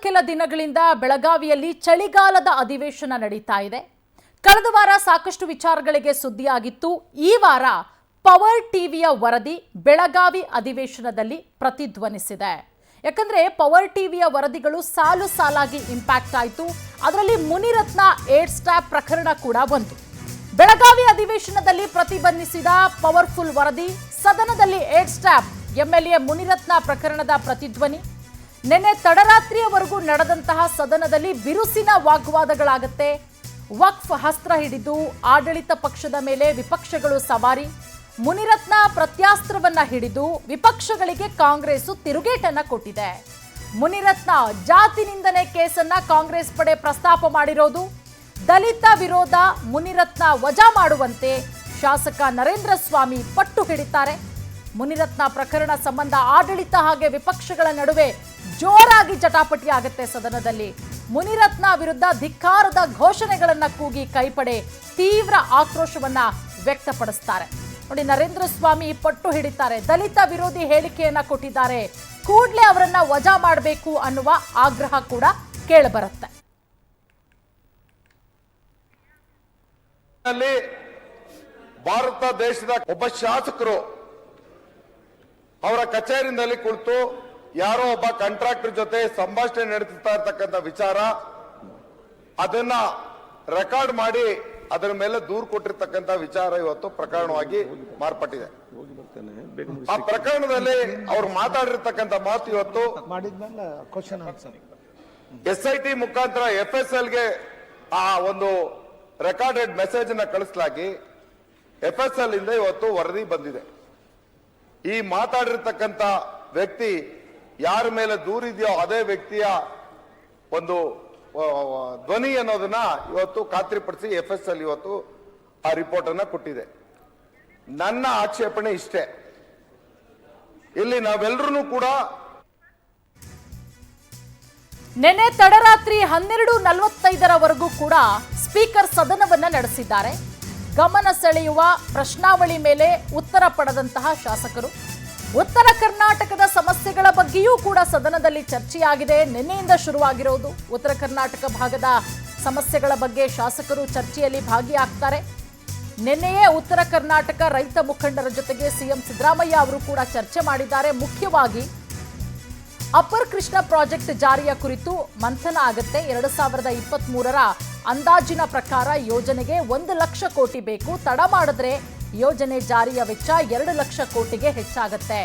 ಕೆಲ ದಿನಗಳಿಂದ ಬೆಳಗಾವಿಯಲ್ಲಿ ಚಳಿಗಾಲದ ಅಧಿವೇಶನ ನಡೀತಾ ಇದೆ. ಕಳೆದ ವಾರ ಸಾಕಷ್ಟು ವಿಚಾರಗಳಿಗೆ ಸುದ್ದಿಯಾಗಿತ್ತು. ಈ ವಾರ ಪವರ್ ಟಿವಿಯ ವರದಿ ಬೆಳಗಾವಿ ಅಧಿವೇಶನದಲ್ಲಿ ಪ್ರತಿಧ್ವನಿಸಿದೆ. ಯಾಕಂದ್ರೆ ಪವರ್ ಟಿವಿಯ ವರದಿಗಳು ಸಾಲು ಸಾಲಾಗಿ ಇಂಪ್ಯಾಕ್ಟ್ ಆಯಿತು. ಅದರಲ್ಲಿ ಮುನಿರತ್ನ ಏಡ್ಸ್ ಟ್ಯಾಪ್ ಪ್ರಕರಣ ಕೂಡ ಬಂತು. ಬೆಳಗಾವಿ ಅಧಿವೇಶನದಲ್ಲಿ ಪ್ರತಿಬಂಧಿಸಿದ ಪವರ್ಫುಲ್ ವರದಿ, ಸದನದಲ್ಲಿ ಏಡ್ಸ್ ಟ್ಯಾಪ್ ಎಂಎಲ್ಎ ಮುನಿರತ್ನ ಪ್ರಕರಣದ ಪ್ರತಿಧ್ವನಿ. ನಿನ್ನೆ ತಡರಾತ್ರಿಯವರೆಗೂ ನಡೆದಂತಹ ಸದನದಲ್ಲಿ ಬಿರುಸಿನ ವಾಗ್ವಾದಗಳಾಗುತ್ತೆ. ವಕ್ಫ್ ಅಸ್ತ್ರ ಹಿಡಿದು ಆಡಳಿತ ಪಕ್ಷದ ಮೇಲೆ ವಿಪಕ್ಷಗಳು ಸವಾರಿ. ಮುನಿರತ್ನ ಪ್ರತ್ಯಾಸ್ತ್ರವನ್ನ ಹಿಡಿದು ವಿಪಕ್ಷಗಳಿಗೆ ಕಾಂಗ್ರೆಸ್ ತಿರುಗೇಟನ್ನ ಕೊಟ್ಟಿದೆ. ಮುನಿರತ್ನ ಜಾತಿ ನಿಂದನೆ ಕೇಸನ್ನ ಕಾಂಗ್ರೆಸ್ ಪಡೆ ಪ್ರಸ್ತಾಪ ಮಾಡಿರೋದು. ದಲಿತ ವಿರೋಧ ಮುನಿರತ್ನ ವಜಾ ಮಾಡುವಂತೆ ಶಾಸಕ ನರೇಂದ್ರ ಸ್ವಾಮಿ ಪಟ್ಟು ಹಿಡಿತಾರೆ. ಮುನಿರತ್ನ ಪ್ರಕರಣ ಸಂಬಂಧ ಆಡಳಿತ ಹಾಗೆ ವಿಪಕ್ಷಗಳ ನಡುವೆ ಜೋರಾಗಿ ಜಟಾಪಟಿ ಆಗುತ್ತೆ. ಸದನದಲ್ಲಿ ಮುನಿರತ್ನ ವಿರುದ್ಧ ಧಿಕ್ಕಾರದ ಘೋಷಣೆಗಳನ್ನ ಕೂಗಿ ಕೈಪಡೆ ತೀವ್ರ ಆಕ್ರೋಶವನ್ನ ವ್ಯಕ್ತಪಡಿಸ್ತಾರೆ. ನೋಡಿ, ನರೇಂದ್ರ ಸ್ವಾಮಿ ಪಟ್ಟು ಹಿಡಿತಾರೆ. ದಲಿತ ವಿರೋಧಿ ಹೇಳಿಕೆಯನ್ನ ಕೊಟ್ಟಿದ್ದಾರೆ. ಕೂಡಲೇ ಅವರನ್ನ ವಜಾ ಮಾಡಬೇಕು ಅನ್ನುವ ಆಗ್ರಹ ಕೂಡ ಕೇಳಬರುತ್ತೆ. ಭಾರತ ದೇಶದ ಒಬ್ಬ ಶಾಸಕರು ಅವರ ಕಚೇರಿಯಲ್ಲಿ ಕುಳಿತು ಯಾರೋ ಒಬ್ಬ ಕಾಂಟ್ರಾಕ್ಟರ್ ಜೊತೆ ಸಂಭಾಷಣೆ ನಡೆಸುತ್ತಾ ಇರತಕ್ಕಂಥ ವಿಚಾರ, ಅದನ್ನ ರೆಕಾರ್ಡ್ ಮಾಡಿ ಅದರ ಮೇಲೆ ದೂರು ಕೊಟ್ಟಿರ್ತಕ್ಕಂಥ ವಿಚಾರ ಇವತ್ತು ಪ್ರಕರಣವಾಗಿ ಮಾರ್ಪಟ್ಟಿದೆ. ಆ ಪ್ರಕರಣದಲ್ಲಿ ಅವ್ರು ಮಾತಾಡಿರ್ತಕ್ಕಂಥ ಮಾತು ಇವತ್ತು SIT ಮುಖಾಂತರ FSL ಗೆ ಆ ಒಂದು ರೆಕಾರ್ಡೆಡ್ ಮೆಸೇಜ್ ಅನ್ನ ಕಳಿಸಲಾಗಿ FSL ಇಂದ ಇವತ್ತು ವರದಿ ಬಂದಿದೆ. ಈ ಮಾತಾಡಿರ್ತಕ್ಕಂಥ ವ್ಯಕ್ತಿ ಯಾರ ಮೇಲೆ ದೂರಿದೆಯೋ ಅದೇ ವ್ಯಕ್ತಿಯ ಒಂದು ಧ್ವನಿ ಅನ್ನೋದನ್ನ ಇವತ್ತು ಖಾತ್ರಿಪಡಿಸಿ FSL ಇವತ್ತು ಆ ರಿಪೋರ್ಟ್ ಅನ್ನ ಕೊಟ್ಟಿದೆ. ನನ್ನ ಆಕ್ಷೇಪಣೆ ಇಷ್ಟೇ, ಇಲ್ಲಿ ನಾವೆಲ್ಲರೂ ಕೂಡ ನಿನ್ನೆ ತಡರಾತ್ರಿ 12:45 ಕೂಡ ಸ್ಪೀಕರ್ ಸದನವನ್ನ ನಡೆಸಿದ್ದಾರೆ. ಗಮನ ಸೆಳೆಯುವ ಪ್ರಶ್ನಾವಳಿ ಮೇಲೆ ಉತ್ತರ ಪಡೆದಂತಹ ಶಾಸಕರು ಉತ್ತರ ಕರ್ನಾಟಕದ ಸಮಸ್ಯೆಗಳ ಬಗ್ಗೆಯೂ ಕೂಡ ಸದನದಲ್ಲಿ ಚರ್ಚೆಯಾಗಿದೆ. ನಿನ್ನೆಯಿಂದ ಶುರುವಾಗಿರೋದು ಉತ್ತರ ಕರ್ನಾಟಕ ಭಾಗದ ಸಮಸ್ಯೆಗಳ ಬಗ್ಗೆ ಶಾಸಕರು ಚರ್ಚೆಯಲ್ಲಿ ಭಾಗಿಯಾಗ್ತಾರೆ. ನಿನ್ನೆಯೇ ಉತ್ತರ ಕರ್ನಾಟಕ ರೈತ ಮುಖಂಡರ ಜೊತೆಗೆ ಸಿಎಂ ಸಿದ್ದರಾಮಯ್ಯ ಅವರು ಕೂಡ ಚರ್ಚೆ ಮಾಡಿದ್ದಾರೆ. ಮುಖ್ಯವಾಗಿ ಅಪ್ಪರ್ ಕೃಷ್ಣ ಪ್ರಾಜೆಕ್ಟ್ ಜಾರಿಯ ಕುರಿತು ಮಂಥನ ಆಗುತ್ತೆ. 2023ರ ಅಂದಾಜಿನ ಪ್ರಕಾರ ಯೋಜನೆಗೆ 1 ಲಕ್ಷ ಕೋಟಿ ಬೇಕು. ತಡ ಮಾಡಿದ್ರೆ ಯೋಜನೆ ಜಾರಿಯ ವೆಚ್ಚ 2 ಲಕ್ಷ ಕೋಟಿಗೆ ಹೆಚ್ಚಾಗುತ್ತೆ.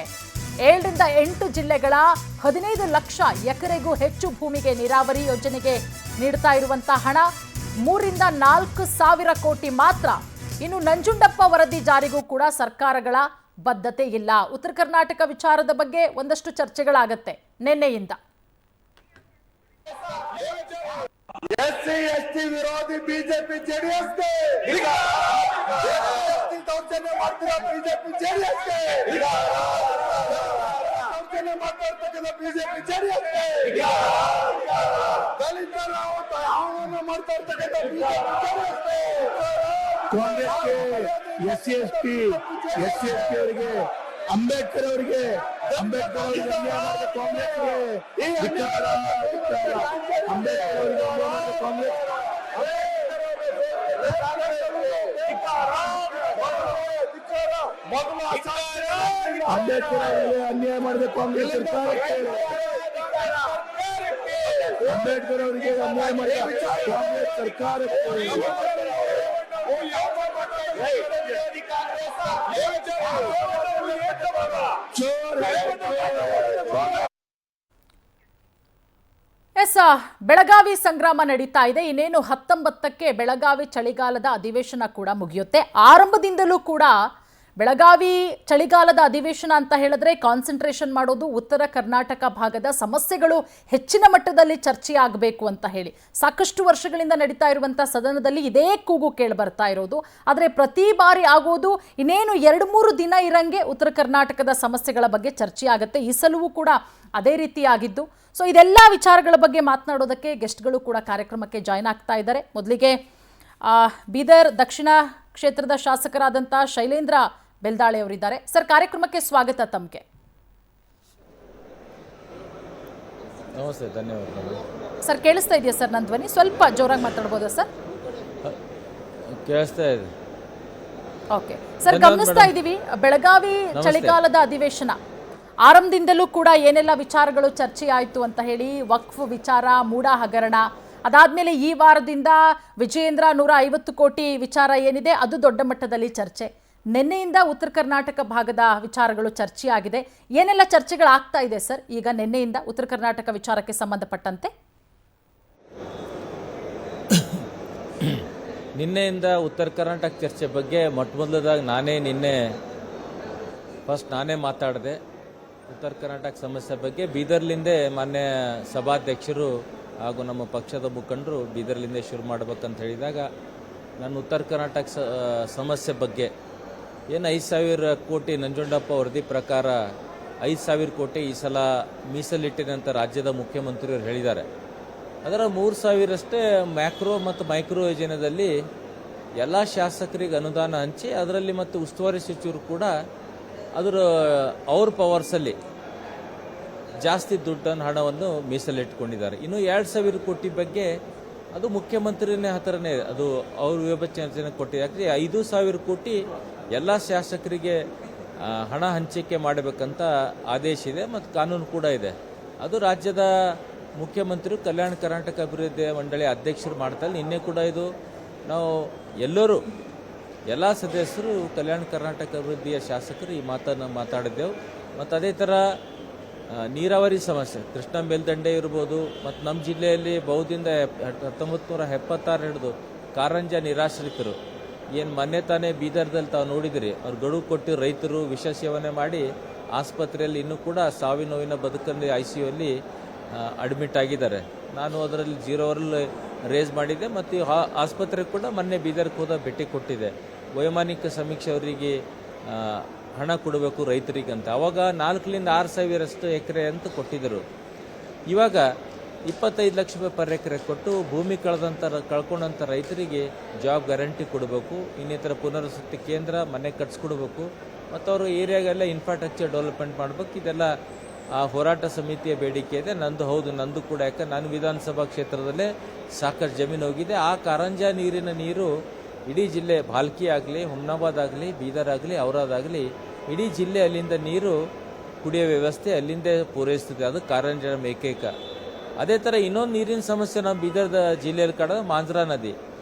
7 ರಿಂದ 8 ಜಿಲ್ಲೆಗಳ 15 ಲಕ್ಷ ಎಕರೆಗೂ ಹೆಚ್ಚು ಭೂಮಿಗೆ ನೀರಾವರಿ ಯೋಜನೆಗೆ ನೀಡ್ತಾ ಇರುವಂತಹ ಹಣ 3 ರಿಂದ 4 ಸಾವಿರ ಕೋಟಿ ಮಾತ್ರ. ಇನ್ನು ನಂಜುಂಡಪ್ಪ ವರದಿ ಜಾರಿಗೂ ಕೂಡ ಸರ್ಕಾರಗಳ ಬದ್ಧತೆ ಇಲ್ಲ. ಉತ್ತರ ಕರ್ನಾಟಕ ವಿಚಾರದ ಬಗ್ಗೆ ಒಂದಷ್ಟು ಚರ್ಚೆಗಳಾಗತ್ತೆ ನಿನ್ನೆಯಿಂದ. SC ST ವಿರೋಧಿ ಬಿಜೆಪಿ ಜೆಡಿಎಸ್ ದೌರ್ಜನ್ಯ ಮಾಡ್ತಿರೋ ಬಿಜೆಪಿ ಜೆಡಿಎಸ್ ದೌರ್ಜನ್ಯ ಮಾಡ್ತಾ ಬಿಜೆಪಿ ಜೆಡಿಎಸ್ ದಲಿತರ ಆಹ್ವಾನ ಮಾಡ್ತಾ ಇರ್ತಕ್ಕಂಥ ಬಿಜೆಪಿ ಕಾಂಗ್ರೆಸ್ಗೆ SC ST ಅವರಿಗೆ ಅಂಬೇಡ್ಕರ್ ಅವರಿಗೆ ಕಾಂಗ್ರೆಸ್ಗೆ ಅಂಬೇಡ್ಕರ್ ಅವರಿಗೆ ಕಾಂಗ್ರೆಸ್ ಅಂಬೇಡ್ಕರ್ ಅವರಿಗೆ ಅನ್ಯಾಯ ಮಾಡಿದ ಕಾಂಗ್ರೆಸ್ ಸರ್ಕಾರಕ್ಕೆ, ಅಂಬೇಡ್ಕರ್ ಅವರಿಗೆ ಅನ್ಯಾಯ ಮಾಡಿದ ಕಾಂಗ್ರೆಸ್ ಸರ್ಕಾರಕ್ಕೆ ಬೆಳಗಾವಿ ಸಂಗ್ರಾಮ ನಡೀತಾ ಇದೆ. ಇನ್ನೇನು 19ಕ್ಕೆ ಬೆಳಗಾವಿ ಚಳಿಗಾಲದ ಅಧಿವೇಶನ ಕೂಡ ಮುಗಿಯುತ್ತೆ. ಆರಂಭದಿಂದಲೂ ಕೂಡ ಬೆಳಗಾವಿ ಚಳಿಗಾಲದ ಅಧಿವೇಶನ ಅಂತ ಹೇಳಿದ್ರೆ ಕಾನ್ಸಂಟ್ರೇಷನ್ ಮಾಡೋದು ಉತ್ತರ ಕರ್ನಾಟಕ ಭಾಗದ ಸಮಸ್ಯೆಗಳು ಹೆಚ್ಚಿನ ಮಟ್ಟದಲ್ಲಿ ಚರ್ಚೆಯಾಗಬೇಕು ಅಂತ ಹೇಳಿ ಸಾಕಷ್ಟು ವರ್ಷಗಳಿಂದ ನಡೀತಾ ಇರುವಂತಹ ಸದನದಲ್ಲಿ ಇದೇ ಕೂಗು ಕೇಳಿ ಬರ್ತಾ ಇರೋದು. ಆದರೆ ಪ್ರತಿ ಬಾರಿ ಆಗೋದು ಇನ್ನೇನು 2-3 ದಿನ ಇರಂಗೆ ಉತ್ತರ ಕರ್ನಾಟಕದ ಸಮಸ್ಯೆಗಳ ಬಗ್ಗೆ ಚರ್ಚೆಯಾಗುತ್ತೆ. ಈ ಸಲವೂ ಕೂಡ ಅದೇ ರೀತಿಯಾಗಿದ್ದು. ಸೊ ಇದೆಲ್ಲ ವಿಚಾರಗಳ ಬಗ್ಗೆ ಮಾತನಾಡೋದಕ್ಕೆ ಗೆಸ್ಟ್ಗಳು ಕೂಡ ಕಾರ್ಯಕ್ರಮಕ್ಕೆ ಜಾಯ್ನ್ ಆಗ್ತಾ ಇದ್ದಾರೆ. ಮೊದಲಿಗೆ ಬೀದರ್ ದಕ್ಷಿಣ ಕ್ಷೇತ್ರದ ಶಾಸಕರಾದಂಥ ಶೈಲೇಂದ್ರ ಬೆಲ್ದಾಳೆ ಅವರಿದ್ದಾರೆ. ಸರ್, ಕಾರ್ಯಕ್ರಮಕ್ಕೆ ಸ್ವಾಗತ. ತಮಗೆ ನಮಸ್ತೆ, ಧನ್ಯವಾದಗಳು. ಸರ್ ಕೇಳಿಸ್ತಾ ಇದೆಯಾ ಸರ್ ನನ್ನ ಧ್ವನಿ? ಸ್ವಲ್ಪ ಜೋರಾಗಿ ಮಾತಾಡ್ಬೋದಾ ಸರ್? ಕೇಳಿಸ್ತಾ ಇದೆ. ಓಕೆ ಸರ್, ಗಮನಿಸ್ತಾ ಇದ್ದೀವಿ ಬೆಳಗಾವಿ ಚಳಿಗಾಲದ ಅಧಿವೇಶನ ಆರಂಭದಿಂದಲೂ ಕೂಡ ಏನೆಲ್ಲ ವಿಚಾರಗಳು ಚರ್ಚೆ ಆಯಿತು ಅಂತ ಹೇಳಿ, ವಕ್ಫ್ ವಿಚಾರ, ಮೂಡ ಹಗರಣ, ಅದಾದಮೇಲೆ ಈ ವಾರದಿಂದ ವಿಜಯೇಂದ್ರ 150 ಕೋಟಿ ವಿಚಾರ ಏನಿದೆ ಅದು ದೊಡ್ಡ ಮಟ್ಟದಲ್ಲಿ ಚರ್ಚೆ. ನಿನ್ನೆಯಿಂದ ಉತ್ತರ ಕರ್ನಾಟಕ ಭಾಗದ ವಿಚಾರಗಳು ಚರ್ಚೆಯಾಗಿದೆ. ಏನೆಲ್ಲ ಚರ್ಚೆಗಳಾಗ್ತಾ ಇದೆ ಸರ್ ಈಗ ನಿನ್ನೆಯಿಂದ ಉತ್ತರ ಕರ್ನಾಟಕ ವಿಚಾರಕ್ಕೆ ಸಂಬಂಧಪಟ್ಟಂತೆ? ನಿನ್ನೆಯಿಂದ ಉತ್ತರ ಕರ್ನಾಟಕ ಚರ್ಚೆ ಬಗ್ಗೆ ಮೊದಲದಾಗಿ ನಾನೇ ಮಾತಾಡಿದೆ. ಉತ್ತರ ಕರ್ನಾಟಕ ಸಮಸ್ಯೆ ಬಗ್ಗೆ ಬೀದರ್ಲಿಂದೇ ಮಾನ್ಯ ಸಭಾಧ್ಯಕ್ಷರು ಹಾಗೂ ನಮ್ಮ ಪಕ್ಷದ ಮುಖಂಡರು ಬೀದರ್ಲಿಂದೇ ಶುರು ಮಾಡ್ಬೇಕಂತ ಹೇಳಿದಾಗ ನಾನು ಉತ್ತರ ಕರ್ನಾಟಕ ಸಮಸ್ಯೆ ಬಗ್ಗೆ ಏನು 5,000 ಕೋಟಿ ನಂಜುಂಡಪ್ಪ ವರದಿ ಪ್ರಕಾರ 5,000 ಕೋಟಿ ಈ ಸಲ ಮೀಸಲಿಟ್ಟಿನಂತ ರಾಜ್ಯದ ಮುಖ್ಯಮಂತ್ರಿಯವರು ಹೇಳಿದ್ದಾರೆ. ಅದರ 3,000 ಅಷ್ಟೇ ಮ್ಯಾಕ್ರೋ ಮತ್ತು ಮೈಕ್ರೋ ಯೋಜನೆಯಲ್ಲಿ ಎಲ್ಲ ಶಾಸಕರಿಗೆ ಅನುದಾನ ಹಂಚಿ, ಅದರಲ್ಲಿ ಮತ್ತು ಉಸ್ತುವಾರಿ ಸಚಿವರು ಕೂಡ ಅವ್ರ ಪವರ್ಸಲ್ಲಿ ಜಾಸ್ತಿ ದುಡ್ಡನ್ನು ಹಣವನ್ನು ಮೀಸಲಿಟ್ಕೊಂಡಿದ್ದಾರೆ. ಇನ್ನು 2,000 ಕೋಟಿ ಬಗ್ಗೆ ಅದು ಮುಖ್ಯಮಂತ್ರಿನೇ ಹತ್ರನೇ ಅದು ಅವ್ರ ವಿಭಜನೆ ಕೊಟ್ಟಿದ್ದಾರೆ. 5,000 ಕೋಟಿ ಎಲ್ಲ ಶಾಸಕರಿಗೆ ಹಣ ಹಂಚಿಕೆ ಮಾಡಬೇಕಂತ ಆದೇಶ ಇದೆ ಮತ್ತು ಕಾನೂನು ಕೂಡ ಇದೆ. ಅದು ರಾಜ್ಯದ ಮುಖ್ಯಮಂತ್ರಿ ಕಲ್ಯಾಣ ಕರ್ನಾಟಕ ಅಭಿವೃದ್ಧಿ ಮಂಡಳಿ ಅಧ್ಯಕ್ಷರು ಮಾಡ್ತಾರೆ. ನಿನ್ನೆ ಕೂಡ ಇದು ನಾವು ಎಲ್ಲ ಸದಸ್ಯರು ಕಲ್ಯಾಣ ಕರ್ನಾಟಕ ಅಭಿವೃದ್ಧಿಯ ಶಾಸಕರು ಈ ಮಾತನ್ನು ಮಾತಾಡಿದ್ದೆವು. ಮತ್ತು ಅದೇ ಥರ ನೀರಾವರಿ ಸಮಸ್ಯೆ, ಕೃಷ್ಣ ಮೇಲ್ದಂಡೆ ಇರ್ಬೋದು, ಮತ್ತು ನಮ್ಮ ಜಿಲ್ಲೆಯಲ್ಲಿ ಬಹುದಿಂದ 1976 ಹಿಡಿದು ಕಾರಂಜ ನಿರಾಶ್ರಿತರು ಏನು ಮೊನ್ನೆ ತಾನೇ ಬೀದರ್ದಲ್ಲಿ ತಾವು ನೋಡಿದಿರಿ, ಅವ್ರು ಗಡುವು ಕೊಟ್ಟು ರೈತರು ವಿಷ ಸೇವನೆ ಮಾಡಿ ಆಸ್ಪತ್ರೆಯಲ್ಲಿ ಇನ್ನೂ ಕೂಡ ಸಾವಿನ ನೋವಿನ ಬದುಕಲ್ಲಿ ICU ಅಲ್ಲಿ ಅಡ್ಮಿಟ್ ಆಗಿದ್ದಾರೆ. ನಾನು ಅದರಲ್ಲಿ 0 ಅವರಲ್ಲಿ ರೇಸ್ ಮಾಡಿದ್ದೆ ಮತ್ತು ಆಸ್ಪತ್ರೆಗೆ ಕೂಡ ಮೊನ್ನೆ ಬೀದರ್ಗೆ ಹೋದ ಭೇಟಿ ಕೊಟ್ಟಿದ್ದೆ. ವೈಮಾನಿಕ ಸಮೀಕ್ಷೆ ಅವರಿಗೆ ಹಣ ಕೊಡಬೇಕು ರೈತರಿಗೆ ಅಂತ. ಅವಾಗ 4,000 ರಿಂದ 6,000 ಅಷ್ಟು ಎಕರೆ ಅಂತ ಕೊಟ್ಟಿದ್ದರು. ಇವಾಗ 25 ಲಕ್ಷ ರೂಪಾಯಿ ಪರ್ ಎಕರೆ ಕೊಟ್ಟು ಭೂಮಿ ಕಳ್ಕೊಂಡಂಥ ರೈತರಿಗೆ ಜಾಬ್ ಗ್ಯಾರಂಟಿ ಕೊಡಬೇಕು, ಇನ್ನಿತರ ಪುನರ್ವಸತಿ ಕೇಂದ್ರ ಮನೆ ಕಟ್ಸ್ಕೊಡ್ಬೇಕು ಮತ್ತು ಅವರು ಏರಿಯಾಗೆಲ್ಲ ಇನ್ಫ್ರಾಸ್ಟ್ರಕ್ಚರ್ ಡೆವಲಪ್ಮೆಂಟ್ ಮಾಡಬೇಕು. ಇದೆಲ್ಲ ಆ ಹೋರಾಟ ಸಮಿತಿಯ ಬೇಡಿಕೆ ಇದೆ. ನಂದು ಕೂಡ, ಯಾಕೆ ನಾನು ವಿಧಾನಸಭಾ ಕ್ಷೇತ್ರದಲ್ಲೇ ಸಾಕಷ್ಟು ಜಮೀನು ಹೋಗಿದೆ. ಆ ಕಾರಂಜ ನೀರು ಇಡೀ ಜಿಲ್ಲೆ ಭಾಲ್ಕಿ ಆಗಲಿ, ಹುಮ್ನಾಬಾದ್ ಆಗಲಿ, ಬೀದರ್ ಆಗಲಿ, ಔರಾದಾಗಲಿ ಇಡೀ ಜಿಲ್ಲೆ ಅಲ್ಲಿಂದ ನೀರು ಕುಡಿಯೋ ವ್ಯವಸ್ಥೆ ಅಲ್ಲಿಂದೇ ಪೂರೈಸ್ತದೆ. ಅದು ಕಾರಂಜ ಏಕೈಕ. ಅದೇ ಥರ ಇನ್ನೊಂದು ನೀರಿನ ಸಮಸ್ಯೆ ನಮ್ಮ ಬೀದರ್ದ ಜಿಲ್ಲೆಯಲ್ಲಿ ಕಾಣೋದು ಮಾಂಜ್ರಾ ನದಿ.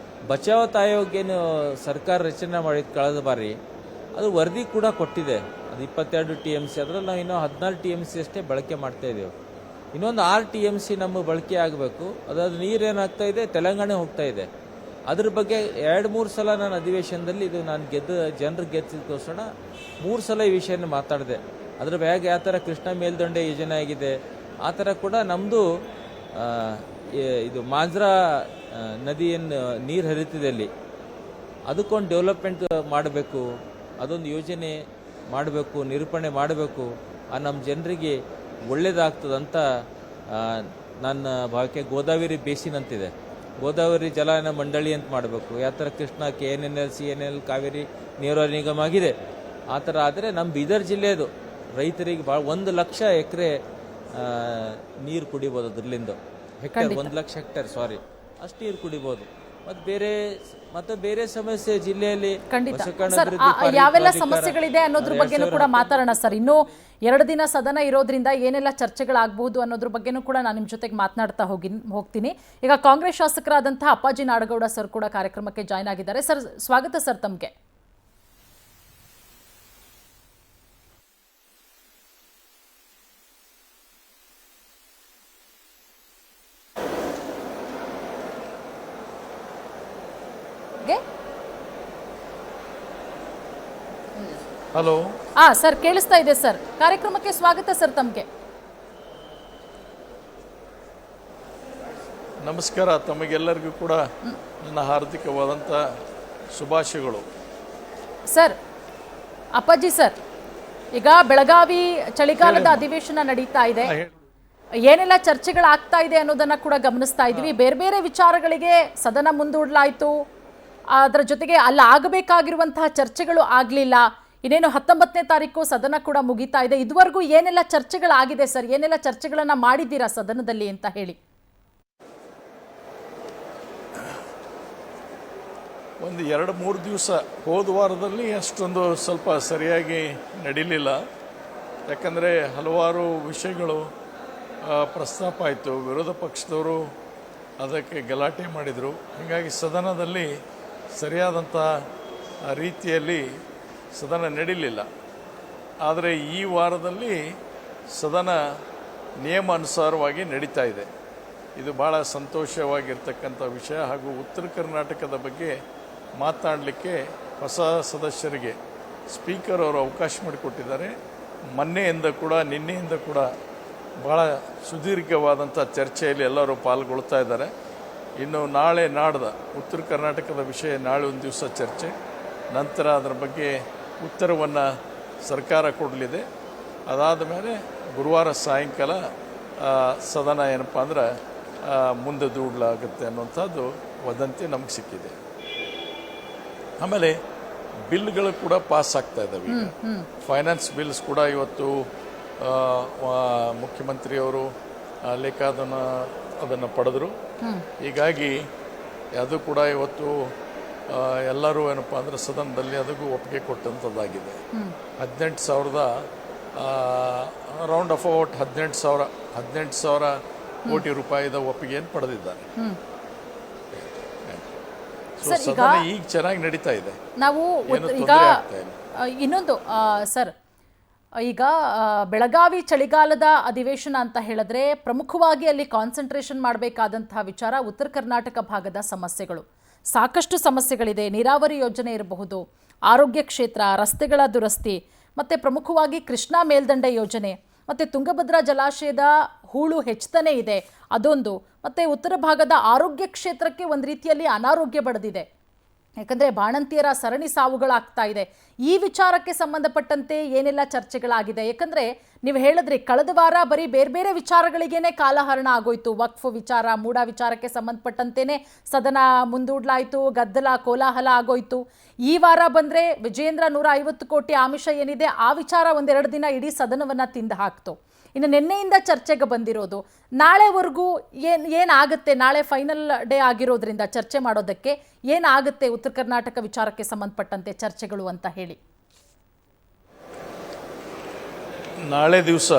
ಬಚಾವತ್ ಆಯೋಗ ಏನು ಸರ್ಕಾರ ರಚನೆ ಮಾಡಿದ ಕಳೆದ ಬಾರಿ ಅದು ವರದಿ ಕೂಡ ಕೊಟ್ಟಿದೆ. ಅದು 22 TMC, ಅದರಲ್ಲಿ ನಾವು ಇನ್ನೂ 14 TMC ಅಷ್ಟೇ ಬಳಕೆ ಮಾಡ್ತಾ ಇದ್ದೇವೆ. ಇನ್ನೊಂದು 6 TMC ನಮ್ಮ ಬಳಕೆ ಆಗಬೇಕು. ಅದಾದ ನೀರೇನಾಗ್ತಾ ಇದೆ, ತೆಲಂಗಾಣ ಹೋಗ್ತಾ ಇದೆ. ಅದ್ರ ಬಗ್ಗೆ 2-3 ಸಲ ನಾನು ಅಧಿವೇಶನದಲ್ಲಿ ಇದು ನಾನು ಜನರು ಗೆದ್ದಿದ್ದಕ್ಕೋಸ್ಕರ 3 ಸಲ ಈ ವಿಷಯನ ಮಾತಾಡಿದೆ. ಅದ್ರ ಬ್ಯಾಗ್ ಯಾವ ಥರ ಕೃಷ್ಣ ಮೇಲ್ದಂಡೆ ಯೋಜನೆ ಆಗಿದೆ, ಆ ಥರ ಕೂಡ ನಮ್ಮದು ಇದು ಮಾಂಜ್ರಾ ನದಿಯನ್ನು ನೀರು ಹರಿತಿದೆ ಅಲ್ಲಿ, ಅದಕ್ಕೊಂದು ಡೆವಲಪ್ಮೆಂಟ್ ಮಾಡಬೇಕು, ಅದೊಂದು ಯೋಜನೆ ಮಾಡಬೇಕು, ನಿರೂಪಣೆ ಮಾಡಬೇಕು, ನಮ್ಮ ಜನರಿಗೆ ಒಳ್ಳೇದಾಗ್ತದಂತ ನನ್ನ ಭಾವಕ್ಕೆ. ಗೋದಾವರಿ ಬೇಸಿನ್ ಅಂತಿದೆ, ಗೋದಾವರಿ ಜಲನಯನ ಮಂಡಳಿ ಅಂತ ಮಾಡಬೇಕು. ಯಾವ ಥರ ಕೃಷ್ಣ KNNL CNL ಕಾವೇರಿ ನೀರಾವರಿ ನಿಗಮ ಆಗಿದೆ, ಆ ಥರ ಆದರೆ ನಮ್ಮ ಬೀದರ್ ಜಿಲ್ಲೆಯದು ರೈತರಿಗೆ ಭಾಳ 1 ಲಕ್ಷ ಎಕರೆ ನೀರು ಕುಡಿಬೋದು. ಅದರಲ್ಲಿಂದ ಹೆಕ್ಟೇರ್ 1 ಲಕ್ಷ ಹೆಕ್ಟೇರ್ ಅಷ್ಟು ನೀರು ಕುಡಿಬೋದು. ಮತ್ತೆ ಬೇರೆ ಸಮಸ್ಯೆ ಜಿಲ್ಲೆಯಲ್ಲಿ ಯಾವೆಲ್ಲ ಸಮಸ್ಯೆಗಳಿದೆ ಅನ್ನೋದ್ರ ಬಗ್ಗೆನೂ ಕೂಡ ಮಾತಾಡೋಣ ಸರ್. ಇನ್ನು 2 ದಿನ ಸದನ ಇರೋದ್ರಿಂದ ಏನೆಲ್ಲ ಚರ್ಚೆಗಳಾಗಬಹುದು ಅನ್ನೋದ್ರ ಬಗ್ಗೆನೂ ಕೂಡ ನಾನು ನಿಮ್ಮ ಜೊತೆಗೆ ಮಾತನಾಡ್ತಾ ಹೋಗ್ತೀನಿ. ಈಗ ಕಾಂಗ್ರೆಸ್ ಶಾಸಕರಾದಂತಹ ಅಪ್ಪಾಜಿ ನಾಡಗೌಡ ಸರ್ ಕೂಡ ಕಾರ್ಯಕ್ರಮಕ್ಕೆ ಜಾಯ್ನ್ ಆಗಿದ್ದಾರೆ. ಸರ್ ಸ್ವಾಗತ ಸರ್ ತಮಗೆ. ಹಲೋ ಸರ್ ಕೇಳಿಸ್ತಾ ಇದೆ ಸರ್. ಕಾರ್ಯಕ್ರಮಕ್ಕೆ ಸ್ವಾಗತ ಸರ್ ತಮಗೆ. ನಮಸ್ಕಾರ. ತಮಗೆಲ್ಲರಿಗೂ ಕೂಡ ನನ್ನ ಹಾರ್ದಿಕವಾದಂಥ ಶುಭಾಶಯಗಳು. ಸರ್ ಅಪ್ಪಾಜಿ ಸರ್, ಈಗ ಬೆಳಗಾವಿ ಚಳಿಗಾಲದ ಅಧಿವೇಶನ ನಡೀತಾ ಇದೆ. ಏನೆಲ್ಲ ಚರ್ಚೆಗಳಾಗ್ತಾ ಇದೆ ಅನ್ನೋದನ್ನ ಕೂಡ ಗಮನಿಸ್ತಾ ಇದ್ದೀವಿ. ಬೇರೆ ಬೇರೆ ವಿಚಾರಗಳಿಗೆ ಸದನ ಮುಂದೂಡಲಾಯಿತು, ಅದರ ಜೊತೆಗೆ ಅಲ್ಲಿ ಆಗಬೇಕಾಗಿರುವಂತಹ ಚರ್ಚೆಗಳು ಆಗಲಿಲ್ಲ. ಇನ್ನೇನು 19ನೇ ತಾರೀಕು ಸದನ ಕೂಡ ಮುಗಿತಾ ಇದೆ. ಇದುವರೆಗೂ ಏನೆಲ್ಲ ಚರ್ಚೆಗಳಾಗಿದೆ ಸರ್, ಏನೆಲ್ಲ ಚರ್ಚೆಗಳನ್ನ ಮಾಡಿದ್ದೀರಾ ಸದನದಲ್ಲಿ ಅಂತ ಹೇಳಿ? ಒಂದು 2-3 ದಿವಸ ಹೋದ ವಾರದಲ್ಲಿ ಅಷ್ಟೊಂದು ಸ್ವಲ್ಪ ಸರಿಯಾಗಿ ನಡೀಲಿಲ್ಲ. ಯಾಕಂದರೆ ಹಲವಾರು ವಿಷಯಗಳು ಪ್ರಸ್ತಾಪ ಆಯಿತು, ವಿರೋಧ ಪಕ್ಷದವರು ಅದಕ್ಕೆ ಗಲಾಟೆ ಮಾಡಿದರು. ಹೀಗಾಗಿ ಸದನದಲ್ಲಿ ಸರಿಯಾದಂಥ ರೀತಿಯಲ್ಲಿ ಸದನ ನಡೀಲಿಲ್ಲ. ಆದರೆ ಈ ವಾರದಲ್ಲಿ ಸದನ ನಿಯಮಾನುಸಾರವಾಗಿ ನಡೀತಾ ಇದೆ. ಇದು ಭಾಳ ಸಂತೋಷವಾಗಿರ್ತಕ್ಕಂಥ ವಿಷಯ. ಹಾಗೂ ಉತ್ತರ ಕರ್ನಾಟಕದ ಬಗ್ಗೆ ಮಾತನಾಡಲಿಕ್ಕೆ ಹೊಸ ಸದಸ್ಯರಿಗೆ ಸ್ಪೀಕರ್ ಅವರು ಅವಕಾಶ ಮಾಡಿಕೊಟ್ಟಿದ್ದಾರೆ. ನಿನ್ನೆಯಿಂದ ಕೂಡ ಭಾಳ ಸುದೀರ್ಘವಾದಂಥ ಚರ್ಚೆಯಲ್ಲಿ ಎಲ್ಲರೂ ಪಾಲ್ಗೊಳ್ತಾ ಇದ್ದಾರೆ. ಇನ್ನು ನಾಳೆ ನಾಡ್ದು ಉತ್ತರ ಕರ್ನಾಟಕದ ವಿಷಯ ನಾಳೆ ಒಂದು ದಿವಸ ಚರ್ಚೆ, ನಂತರ ಅದರ ಬಗ್ಗೆ ಉತ್ತರವನ್ನು ಸರ್ಕಾರ ಕೊಡಲಿದೆ. ಅದಾದ ಮೇಲೆ ಗುರುವಾರ ಸಾಯಂಕಾಲ ಸದನ ಏನಪ್ಪ ಅಂದ್ರೆ ಮುಂದೆ ದೂಡಲಾಗುತ್ತೆ ಅನ್ನುವಂಥದ್ದು ವದಂತಿ ನಮಗೆ ಸಿಕ್ಕಿದೆ. ಆಮೇಲೆ ಬಿಲ್ಗಳು ಕೂಡ ಪಾಸ್ ಆಗ್ತಾ ಇದ್ದಾವೆ. ಈಗ ಫೈನಾನ್ಸ್ ಬಿಲ್ಸ್ ಕೂಡ ಇವತ್ತು ಮುಖ್ಯಮಂತ್ರಿಯವರು ಅದನ್ನು ಪಡೆದರು. ಹೀಗಾಗಿ ಅದು ಕೂಡ ಇವತ್ತು ಎಲ್ಲರೂ ಏನಪ್ಪ ಅಂದರೆ ಸದನದಲ್ಲಿ ಅದಕ್ಕೂ ಒಪ್ಪಿಗೆ ಕೊಟ್ಟಂಥದ್ದಾಗಿದೆ. 18,000 ಅರೌಂಡ್ ಅಬೌಟ್ 18,000 ಕೋಟಿ ರೂಪಾಯಿದ ಒಪ್ಪಿಗೆಯನ್ನು ಪಡೆದಿದ್ದಾರೆ. ಸದನ ಈಗ ಚೆನ್ನಾಗಿ ನಡೀತಾ ಇದೆ. ನಾವು ಈಗ ಇನ್ನೊಂದು ಸರ್, ಈಗ ಬೆಳಗಾವಿ ಚಳಿಗಾಲದ ಅಧಿವೇಶನ ಅಂತ ಹೇಳಿದ್ರೆ ಪ್ರಮುಖವಾಗಿ ಅಲ್ಲಿ ಕಾನ್ಸಂಟ್ರೇಷನ್ ಮಾಡಬೇಕಾದಂತಹ ವಿಚಾರ ಉತ್ತರ ಕರ್ನಾಟಕ ಭಾಗದ ಸಮಸ್ಯೆಗಳು. ಸಾಕಷ್ಟು ಸಮಸ್ಯೆಗಳಿದೆ. ನೀರಾವರಿ ಯೋಜನೆ ಇರಬಹುದು, ಆರೋಗ್ಯ ಕ್ಷೇತ್ರ, ರಸ್ತೆಗಳ ದುರಸ್ತಿ, ಮತ್ತು ಪ್ರಮುಖವಾಗಿ ಕೃಷ್ಣಾ ಮೇಲ್ದಂಡೆ ಯೋಜನೆ, ಮತ್ತು ತುಂಗಭದ್ರಾ ಜಲಾಶಯದ ಹೂಳು ಹೆಚ್ಚುತ್ತಾನೇ ಇದೆ ಅದೊಂದು, ಮತ್ತು ಉತ್ತರ ಭಾಗದ ಆರೋಗ್ಯ ಕ್ಷೇತ್ರಕ್ಕೆ ಒಂದು ರೀತಿಯಲ್ಲಿ ಅನಾರೋಗ್ಯ ಬಡಿದಿದೆ. ಯಾಕಂದರೆ ಬಾಣಂತಿಯರ ಸರಣಿ ಸಾವುಗಳಾಗ್ತಾ ಇದೆ. ಈ ವಿಚಾರಕ್ಕೆ ಸಂಬಂಧಪಟ್ಟಂತೆ ಏನೆಲ್ಲ ಚರ್ಚೆಗಳಾಗಿದೆ? ಯಾಕಂದರೆ ನೀವು ಹೇಳಿದ್ರಿ ಕಳೆದ ವಾರ ಬರೀ ಬೇರೆ ಬೇರೆ ವಿಚಾರಗಳಿಗೇನೆ ಕಾಲಹರಣ ಆಗೋಯ್ತು. ವಕ್ಫ್ ವಿಚಾರ, ಮೂಡ ವಿಚಾರಕ್ಕೆ ಸಂಬಂಧಪಟ್ಟಂತೆಯೇ ಸದನ ಮುಂದೂಡಲಾಯಿತು, ಗದ್ದಲ ಕೋಲಾಹಲ ಆಗೋಯ್ತು. ಈ ವಾರ ಬಂದರೆ ವಿಜಯೇಂದ್ರ 150 ಕೋಟಿ ಆಮಿಷ ಏನಿದೆ ಆ ವಿಚಾರ ಒಂದೆರಡು ದಿನ ಇಡೀ ಸದನವನ್ನು ತಿಂದು ಹಾಕ್ತು. ಇನ್ನು ನಿನ್ನೆಯಿಂದ ಚರ್ಚೆಗೆ ಬಂದಿರೋದು, ನಾಳೆವರೆಗೂ ಏನಾಗುತ್ತೆ? ನಾಳೆ ಫೈನಲ್ ಡೇ ಆಗಿರೋದ್ರಿಂದ ಚರ್ಚೆ ಮಾಡೋದಕ್ಕೆ ಏನಾಗುತ್ತೆ ಉತ್ತರ ಕರ್ನಾಟಕ ವಿಚಾರಕ್ಕೆ ಸಂಬಂಧಪಟ್ಟಂತೆ ಚರ್ಚೆಗಳು ಅಂತ ಹೇಳಿ? ನಾಳೆ ದಿವಸ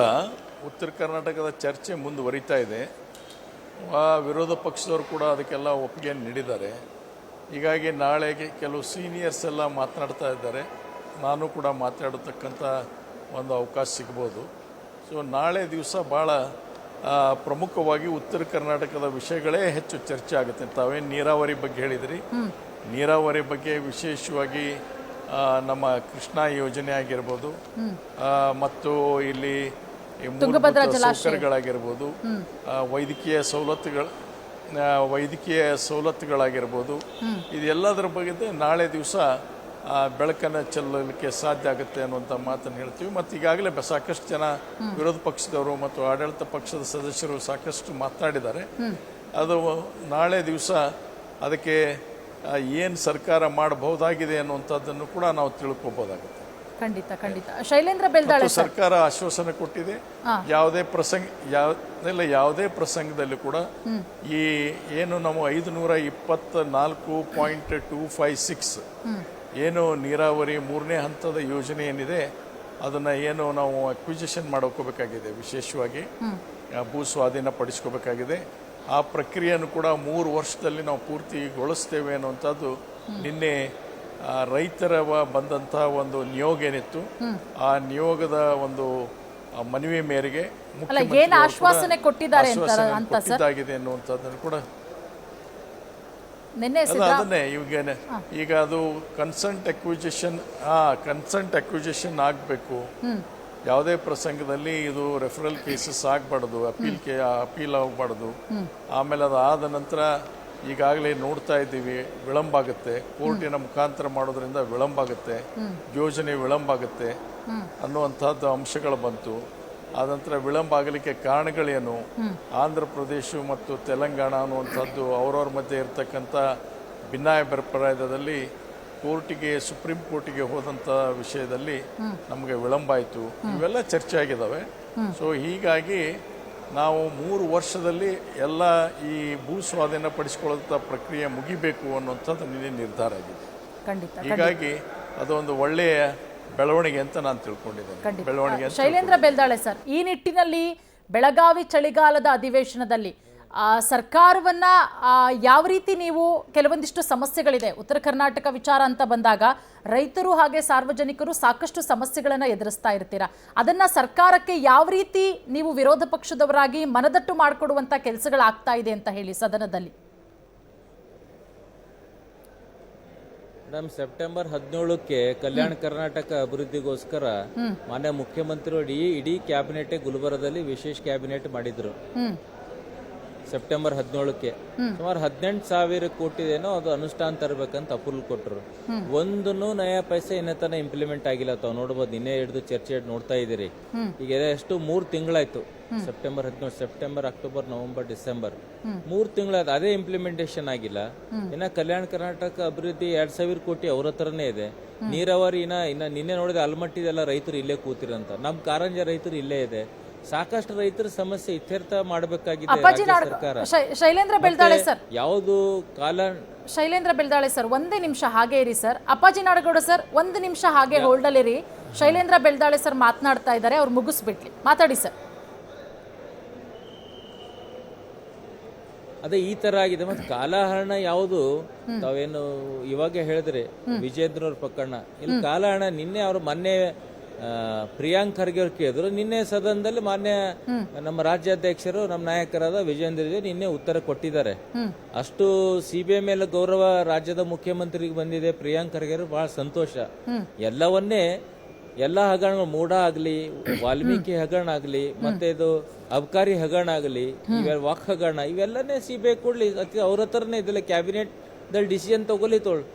ಉತ್ತರ ಕರ್ನಾಟಕದ ಚರ್ಚೆ ಮುಂದುವರಿತಾ ಇದೆ. ವಿರೋಧ ಪಕ್ಷದವರು ಕೂಡ ಅದಕ್ಕೆಲ್ಲ ಒಪ್ಪಿಗೆಯನ್ನು ನೀಡಿದ್ದಾರೆ. ಹೀಗಾಗಿ ನಾಳೆಗೆ ಕೆಲವು ಸೀನಿಯರ್ಸ್ ಎಲ್ಲ ಮಾತನಾಡ್ತಾ ಇದ್ದಾರೆ. ನಾನು ಕೂಡ ಮಾತಾಡತಕ್ಕಂಥ ಒಂದು ಅವಕಾಶ ಸಿಗ್ಬೋದು. ಸೊ ನಾಳೆ ದಿವಸ ಭಾಳ ಪ್ರಮುಖವಾಗಿ ಉತ್ತರ ಕರ್ನಾಟಕದ ವಿಷಯಗಳೇ ಹೆಚ್ಚು ಚರ್ಚೆ ಆಗುತ್ತೆ. ತಾವೇನು ನೀರಾವರಿ ಬಗ್ಗೆ ಹೇಳಿದ್ರಿ, ನೀರಾವರಿ ಬಗ್ಗೆ ವಿಶೇಷವಾಗಿ ನಮ್ಮ ಕೃಷ್ಣಾ ಯೋಜನೆ ಆಗಿರ್ಬೋದು, ಮತ್ತು ಇಲ್ಲಿ ಸೌಕರ್ಯಗಳಾಗಿರ್ಬೋದು, ವೈದ್ಯಕೀಯ ಸವಲತ್ತುಗಳಾಗಿರ್ಬೋದು, ಇದೆಲ್ಲದರ ಬಗ್ಗೆ ನಾಳೆ ದಿವಸ ಬೆಳಕನ್ನು ಚೆಲ್ಲಲಿಕ್ಕೆ ಸಾಧ್ಯ ಆಗುತ್ತೆ ಅನ್ನುವಂಥ ಮಾತನ್ನು ಹೇಳ್ತೀವಿ. ಮತ್ತು ಈಗಾಗಲೇ ಸಾಕಷ್ಟು ಜನ ವಿರೋಧ ಪಕ್ಷದವರು ಮತ್ತು ಆಡಳಿತ ಪಕ್ಷದ ಸದಸ್ಯರು ಸಾಕಷ್ಟು ಮಾತನಾಡಿದ್ದಾರೆ. ಅದು ನಾಳೆ ದಿವಸ ಅದಕ್ಕೆ ಏನು ಸರ್ಕಾರ ಮಾಡಬಹುದಾಗಿದೆ ಅನ್ನುವಂಥದ್ದನ್ನು ಕೂಡ ನಾವು ತಿಳ್ಕೊಬೋದಾಗುತ್ತೆ. ಖಂಡಿತ ಖಂಡಿತ. ಶೈಲೇಂದ್ರ ಬೆಲ್ದಾಳೆ, ಸರ್ಕಾರ ಆಶ್ವಾಸನೆ ಕೊಟ್ಟಿದೆ. ಯಾವುದೇ ಪ್ರಸಂಗದಲ್ಲಿ ಕೂಡ ಈ ಏನು ನಾವು 524.256 ಏನು ನೀರಾವರಿ 3ನೇ ಹಂತದ ಯೋಜನೆ ಏನಿದೆ ಅದನ್ನು ಏನು ನಾವು ಅಕ್ವಿಜಿಷನ್ ಮಾಡ್ಕೋಬೇಕಾಗಿದೆ, ವಿಶೇಷವಾಗಿ ಭೂ ಸ್ವಾಧೀನ ಪಡಿಸ್ಕೋಬೇಕಾಗಿದೆ. ಆ ಪ್ರಕ್ರಿಯೆಯನ್ನು ಕೂಡ 3 ವರ್ಷದಲ್ಲಿ ನಾವು ಪೂರ್ತಿಗೊಳಿಸ್ತೇವೆ ಅನ್ನುವಂಥದ್ದು ನಿನ್ನೆ ರೈತರ ಬಂದಂಥ ಒಂದು ನಿಯೋಗ ಏನಿತ್ತು, ಆ ನಿಯೋಗದ ಒಂದು ಮನವಿ ಮೇರೆಗೆ ಆಶ್ವಾಸನೆ ಕೊಟ್ಟಿದ್ದಾಗಿದೆ ಅನ್ನುವಂಥದ್ದನ್ನು ಕೂಡ ಅದನ್ನೇ ಈಗ ಅದು ಕನ್ಸೆಂಟ್ ಅಕ್ವಿಜಿಷನ್ ಆಗಬೇಕು. ಯಾವುದೇ ಪ್ರಸಂಗದಲ್ಲಿ ಇದು ರೆಫರಲ್ ಕೇಸಸ್ ಆಗಬಾರ್ದು, ಅಪೀಲ್ ಆಗಬಾರ್ದು. ಆಮೇಲೆ ಅದಾದ ನಂತರ ಈಗಾಗಲೇ ನೋಡ್ತಾ ಇದ್ದೀವಿ ವಿಳಂಬ ಆಗುತ್ತೆ, ಕೋರ್ಟಿನ ಮುಖಾಂತರ ಮಾಡೋದ್ರಿಂದ ವಿಳಂಬ ಆಗುತ್ತೆ, ಯೋಜನೆ ವಿಳಂಬ ಆಗುತ್ತೆ ಅನ್ನುವಂಥದ್ದು ಅಂಶಗಳು ಬಂತು. ಆನಂತರ ವಿಳಂಬ ಆಗಲಿಕ್ಕೆ ಕಾರಣಗಳೇನು, ಆಂಧ್ರ ಪ್ರದೇಶ ಮತ್ತು ತೆಲಂಗಾಣ ಅನ್ನುವಂಥದ್ದು ಅವರವ್ರ ಮಧ್ಯೆ ಇರತಕ್ಕಂಥ ಭಿನ್ನಾಭಿಪ್ರಾಯದಲ್ಲಿ ಕೋರ್ಟಿಗೆ ಸುಪ್ರೀಂ ಕೋರ್ಟಿಗೆ ಹೋದಂಥ ವಿಷಯದಲ್ಲಿ ನಮಗೆ ವಿಳಂಬ ಆಯಿತು. ಇವೆಲ್ಲ ಚರ್ಚೆ ಆಗಿದ್ದಾವೆ. ಸೊ ಹೀಗಾಗಿ ನಾವು 3 ವರ್ಷದಲ್ಲಿ ಎಲ್ಲ ಈ ಭೂ ಸ್ವಾಧೀನ ಪಡಿಸಿಕೊಳ್ಳುವಂಥ ಪ್ರಕ್ರಿಯೆ ಮುಗಿಬೇಕು ಅನ್ನುವಂಥದ್ದು ನಿನ್ನೆ ನಿರ್ಧಾರ ಆಗಿದೆ. ಖಂಡಿತ ಹೀಗಾಗಿ ಅದೊಂದು ಒಳ್ಳೆಯ ಬೆಳವಣಿಗೆ ಅಂತ ನಾನು ತಿಳ್ಕೊಂಡಿದ್ದೇನೆ. ಬೆಳವಣಿಗೆ ಅಂತ ಶೈಲೇಂದ್ರ ಬೆಲ್ದಾಳೆ ಸರ್, ಈ ನಿಟ್ಟಿನಲ್ಲಿ ಬೆಳಗಾವಿ ಚಳಿಗಾಲದ ಅಧಿವೇಶನದಲ್ಲಿ ಸರ್ಕಾರವನ್ನ ಯಾವ ರೀತಿ ನೀವು ಕೆಲವೊಂದಿಷ್ಟು ಸಮಸ್ಯೆಗಳಿದೆ ಉತ್ತರ ಕರ್ನಾಟಕ ವಿಚಾರ ಅಂತ ಬಂದಾಗ ರೈತರು ಹಾಗೆ ಸಾರ್ವಜನಿಕರು ಸಾಕಷ್ಟು ಸಮಸ್ಯೆಗಳನ್ನು ಎದುರಿಸ್ತಾ ಇರ್ತೀರಾ, ಅದನ್ನ ಸರ್ಕಾರಕ್ಕೆ ಯಾವ ರೀತಿ ನೀವು ವಿರೋಧ ಪಕ್ಷದವರಾಗಿ ಮನದಟ್ಟು ಮಾಡಿಕೊಡುವಂತ ಕೆಲಸಗಳಾಗ್ತಾ ಇದೆ ಅಂತ ಹೇಳಿ ಸದನದಲ್ಲಿ? ಮೇಡಮ್, ಸೆಪ್ಟೆಂಬರ್ 17ಕ್ಕೆ ಕಲ್ಯಾಣ ಕರ್ನಾಟಕ ಅಭಿವೃದ್ಧಿಗೋಸ್ಕರ ಮಾನ್ಯ ಮುಖ್ಯಮಂತ್ರಿಗಳು ಇಡೀ ಕ್ಯಾಬಿನೆಟ್ ಗುಲ್ಬರ್ಗದಲ್ಲಿ ವಿಶೇಷ ಕ್ಯಾಬಿನೆಟ್ ಮಾಡಿದ್ರು. ಸೆಪ್ಟೆಂಬರ್ 17ಕ್ಕೆ ಸುಮಾರು 18,000 ಕೋಟಿದೇನೋ ಅದು ಅನುಷ್ಠಾನ ತರಬೇಕಂತ ಅಪ್ರೂವಲ್ ಕೊಟ್ಟರು. ಒಂದೂ ನಯಾ ಪೈಸೆ ಇನ್ನತನ ಇಂಪ್ಲಿಮೆಂಟ್ ಆಗಿಲ್ಲ. ತಾವು ನೋಡ್ಬೋದು, ನಿನ್ನೆ ಹಿಡಿದು ಚರ್ಚೆ ನೋಡ್ತಾ ಇದ್ದೀರಿ. ಈಗ ಎಷ್ಟು 3 ತಿಂಗಳಾಯ್ತು. September 17, September, October, November, December 3 ತಿಂಗಳಾಯ್ತು. ಅದೇ ಇಂಪ್ಲಿಮೆಂಟೇಷನ್ ಆಗಿಲ್ಲ. ಇನ್ನ ಕಲ್ಯಾಣ ಕರ್ನಾಟಕ ಅಭಿವೃದ್ಧಿ 2,000 ಕೋಟಿ ಅವ್ರ ಹತ್ರನೇ ಇದೆ. ನೀರಾವರಿ ಇನ್ನ ನಿನ್ನೆ ನೋಡಿದ ಅಲ್ಮಟ್ಟಿದೆಲ್ಲ ರೈತರು ಇಲ್ಲೇ ಕೂತಿರಂತ. ನಮ್ ಕಾರಂಜ ರೈತರು ಇಲ್ಲೇ ಇದೆ. ಸಾಕಷ್ಟು ರೈತರ ಸಮಸ್ಯೆ ಇತ್ಯರ್ಥ ಮಾಡಬೇಕಾಗಿದೆ ಸರ್ಕಾರ. ಶೈಲೇಂದ್ರ ಬೆಲ್ದಾಳೆ ಸರ್, ಯಾವುದು ಕಾಲ ಶೈಲೇಂದ್ರ ಬೆಲ್ದಾಳೆ ಸರ್, ಒಂದೇ ನಿಮಿಷ ಹಾಗೆ ಇರಿ ಸರ್. ಅಪ್ಪಾಜಿ ನಾಡಗೌಡ ಸರ್, ಒಂದು ನಿಮಿಷ ಹಾಗೆ ಹೋಲ್ಡ್ ಅಲ್ಲಿರಿ. ಶೈಲೇಂದ್ರ ಬೆಲ್ದಾಳೆ ಸರ್ ಮಾತನಾಡ್ತಾ ಇದ್ದಾರೆ, ಅವ್ರು ಮುಗಿಸ್ಬಿಡ್ಲಿ. ಮಾತಾಡಿ ಸರ್. ಅದೇ ಈ ತರ ಆಗಿದೆ. ಮತ್ತೆ ಕಾಲಹರಣ ಯಾವುದು ತಾವೇನು ಇವಾಗ ಹೇಳಿದ್ರೆ ವಿಜೇಂದ್ರ ಅವ್ರ ಪ್ರಕರಣ, ಇಲ್ಲಿ ಕಾಲಹರಣ ನಿನ್ನೆ ಅವರು ಮೊನ್ನೆ ಪ್ರಿಯಾಂಕ್ ಖರ್ಗೆ ಅವ್ರು ಕೇಳಿದ್ರು. ನಿನ್ನೆ ಸದನದಲ್ಲಿ ಮಾನ್ಯ ನಮ್ಮ ರಾಜ್ಯಾಧ್ಯಕ್ಷರು ನಮ್ಮ ನಾಯಕರಾದ ವಿಜೇಂದ್ರ ನಿನ್ನೆ ಉತ್ತರ ಕೊಟ್ಟಿದ್ದಾರೆ. ಅಷ್ಟು ಸಿಬಿಐ ಮೇಲೆ ಗೌರವ ರಾಜ್ಯದ ಮುಖ್ಯಮಂತ್ರಿಗೆ ಬಂದಿದೆ. ಪ್ರಿಯಾಂಕ್ ಖರ್ಗೆ ಅವರು ಬಹಳ ಸಂತೋಷ. ಎಲ್ಲ ಹಗರಣಗಳು, ಮೂಢ ಆಗ್ಲಿ, ವಾಲ್ಮೀಕಿ ಹಗರಣ ಆಗ್ಲಿ, ಮತ್ತೆ ಇದು ಅಬ್ಕಾರಿ ಹಗರಣ ಆಗಲಿ, ವಾಕ್ ಹಗರಣ, ಇವೆಲ್ಲನೇ ಸಿಬಿಐ ಕೊಡ್ಲಿ. ಅವ್ರ ಹತ್ರನೇ ಇದೆಲ್ಲ ಕ್ಯಾಬಿನೆಟ್ ದಲ್ಲಿ ಡಿಸಿಷನ್ ತಗೊಲಿ.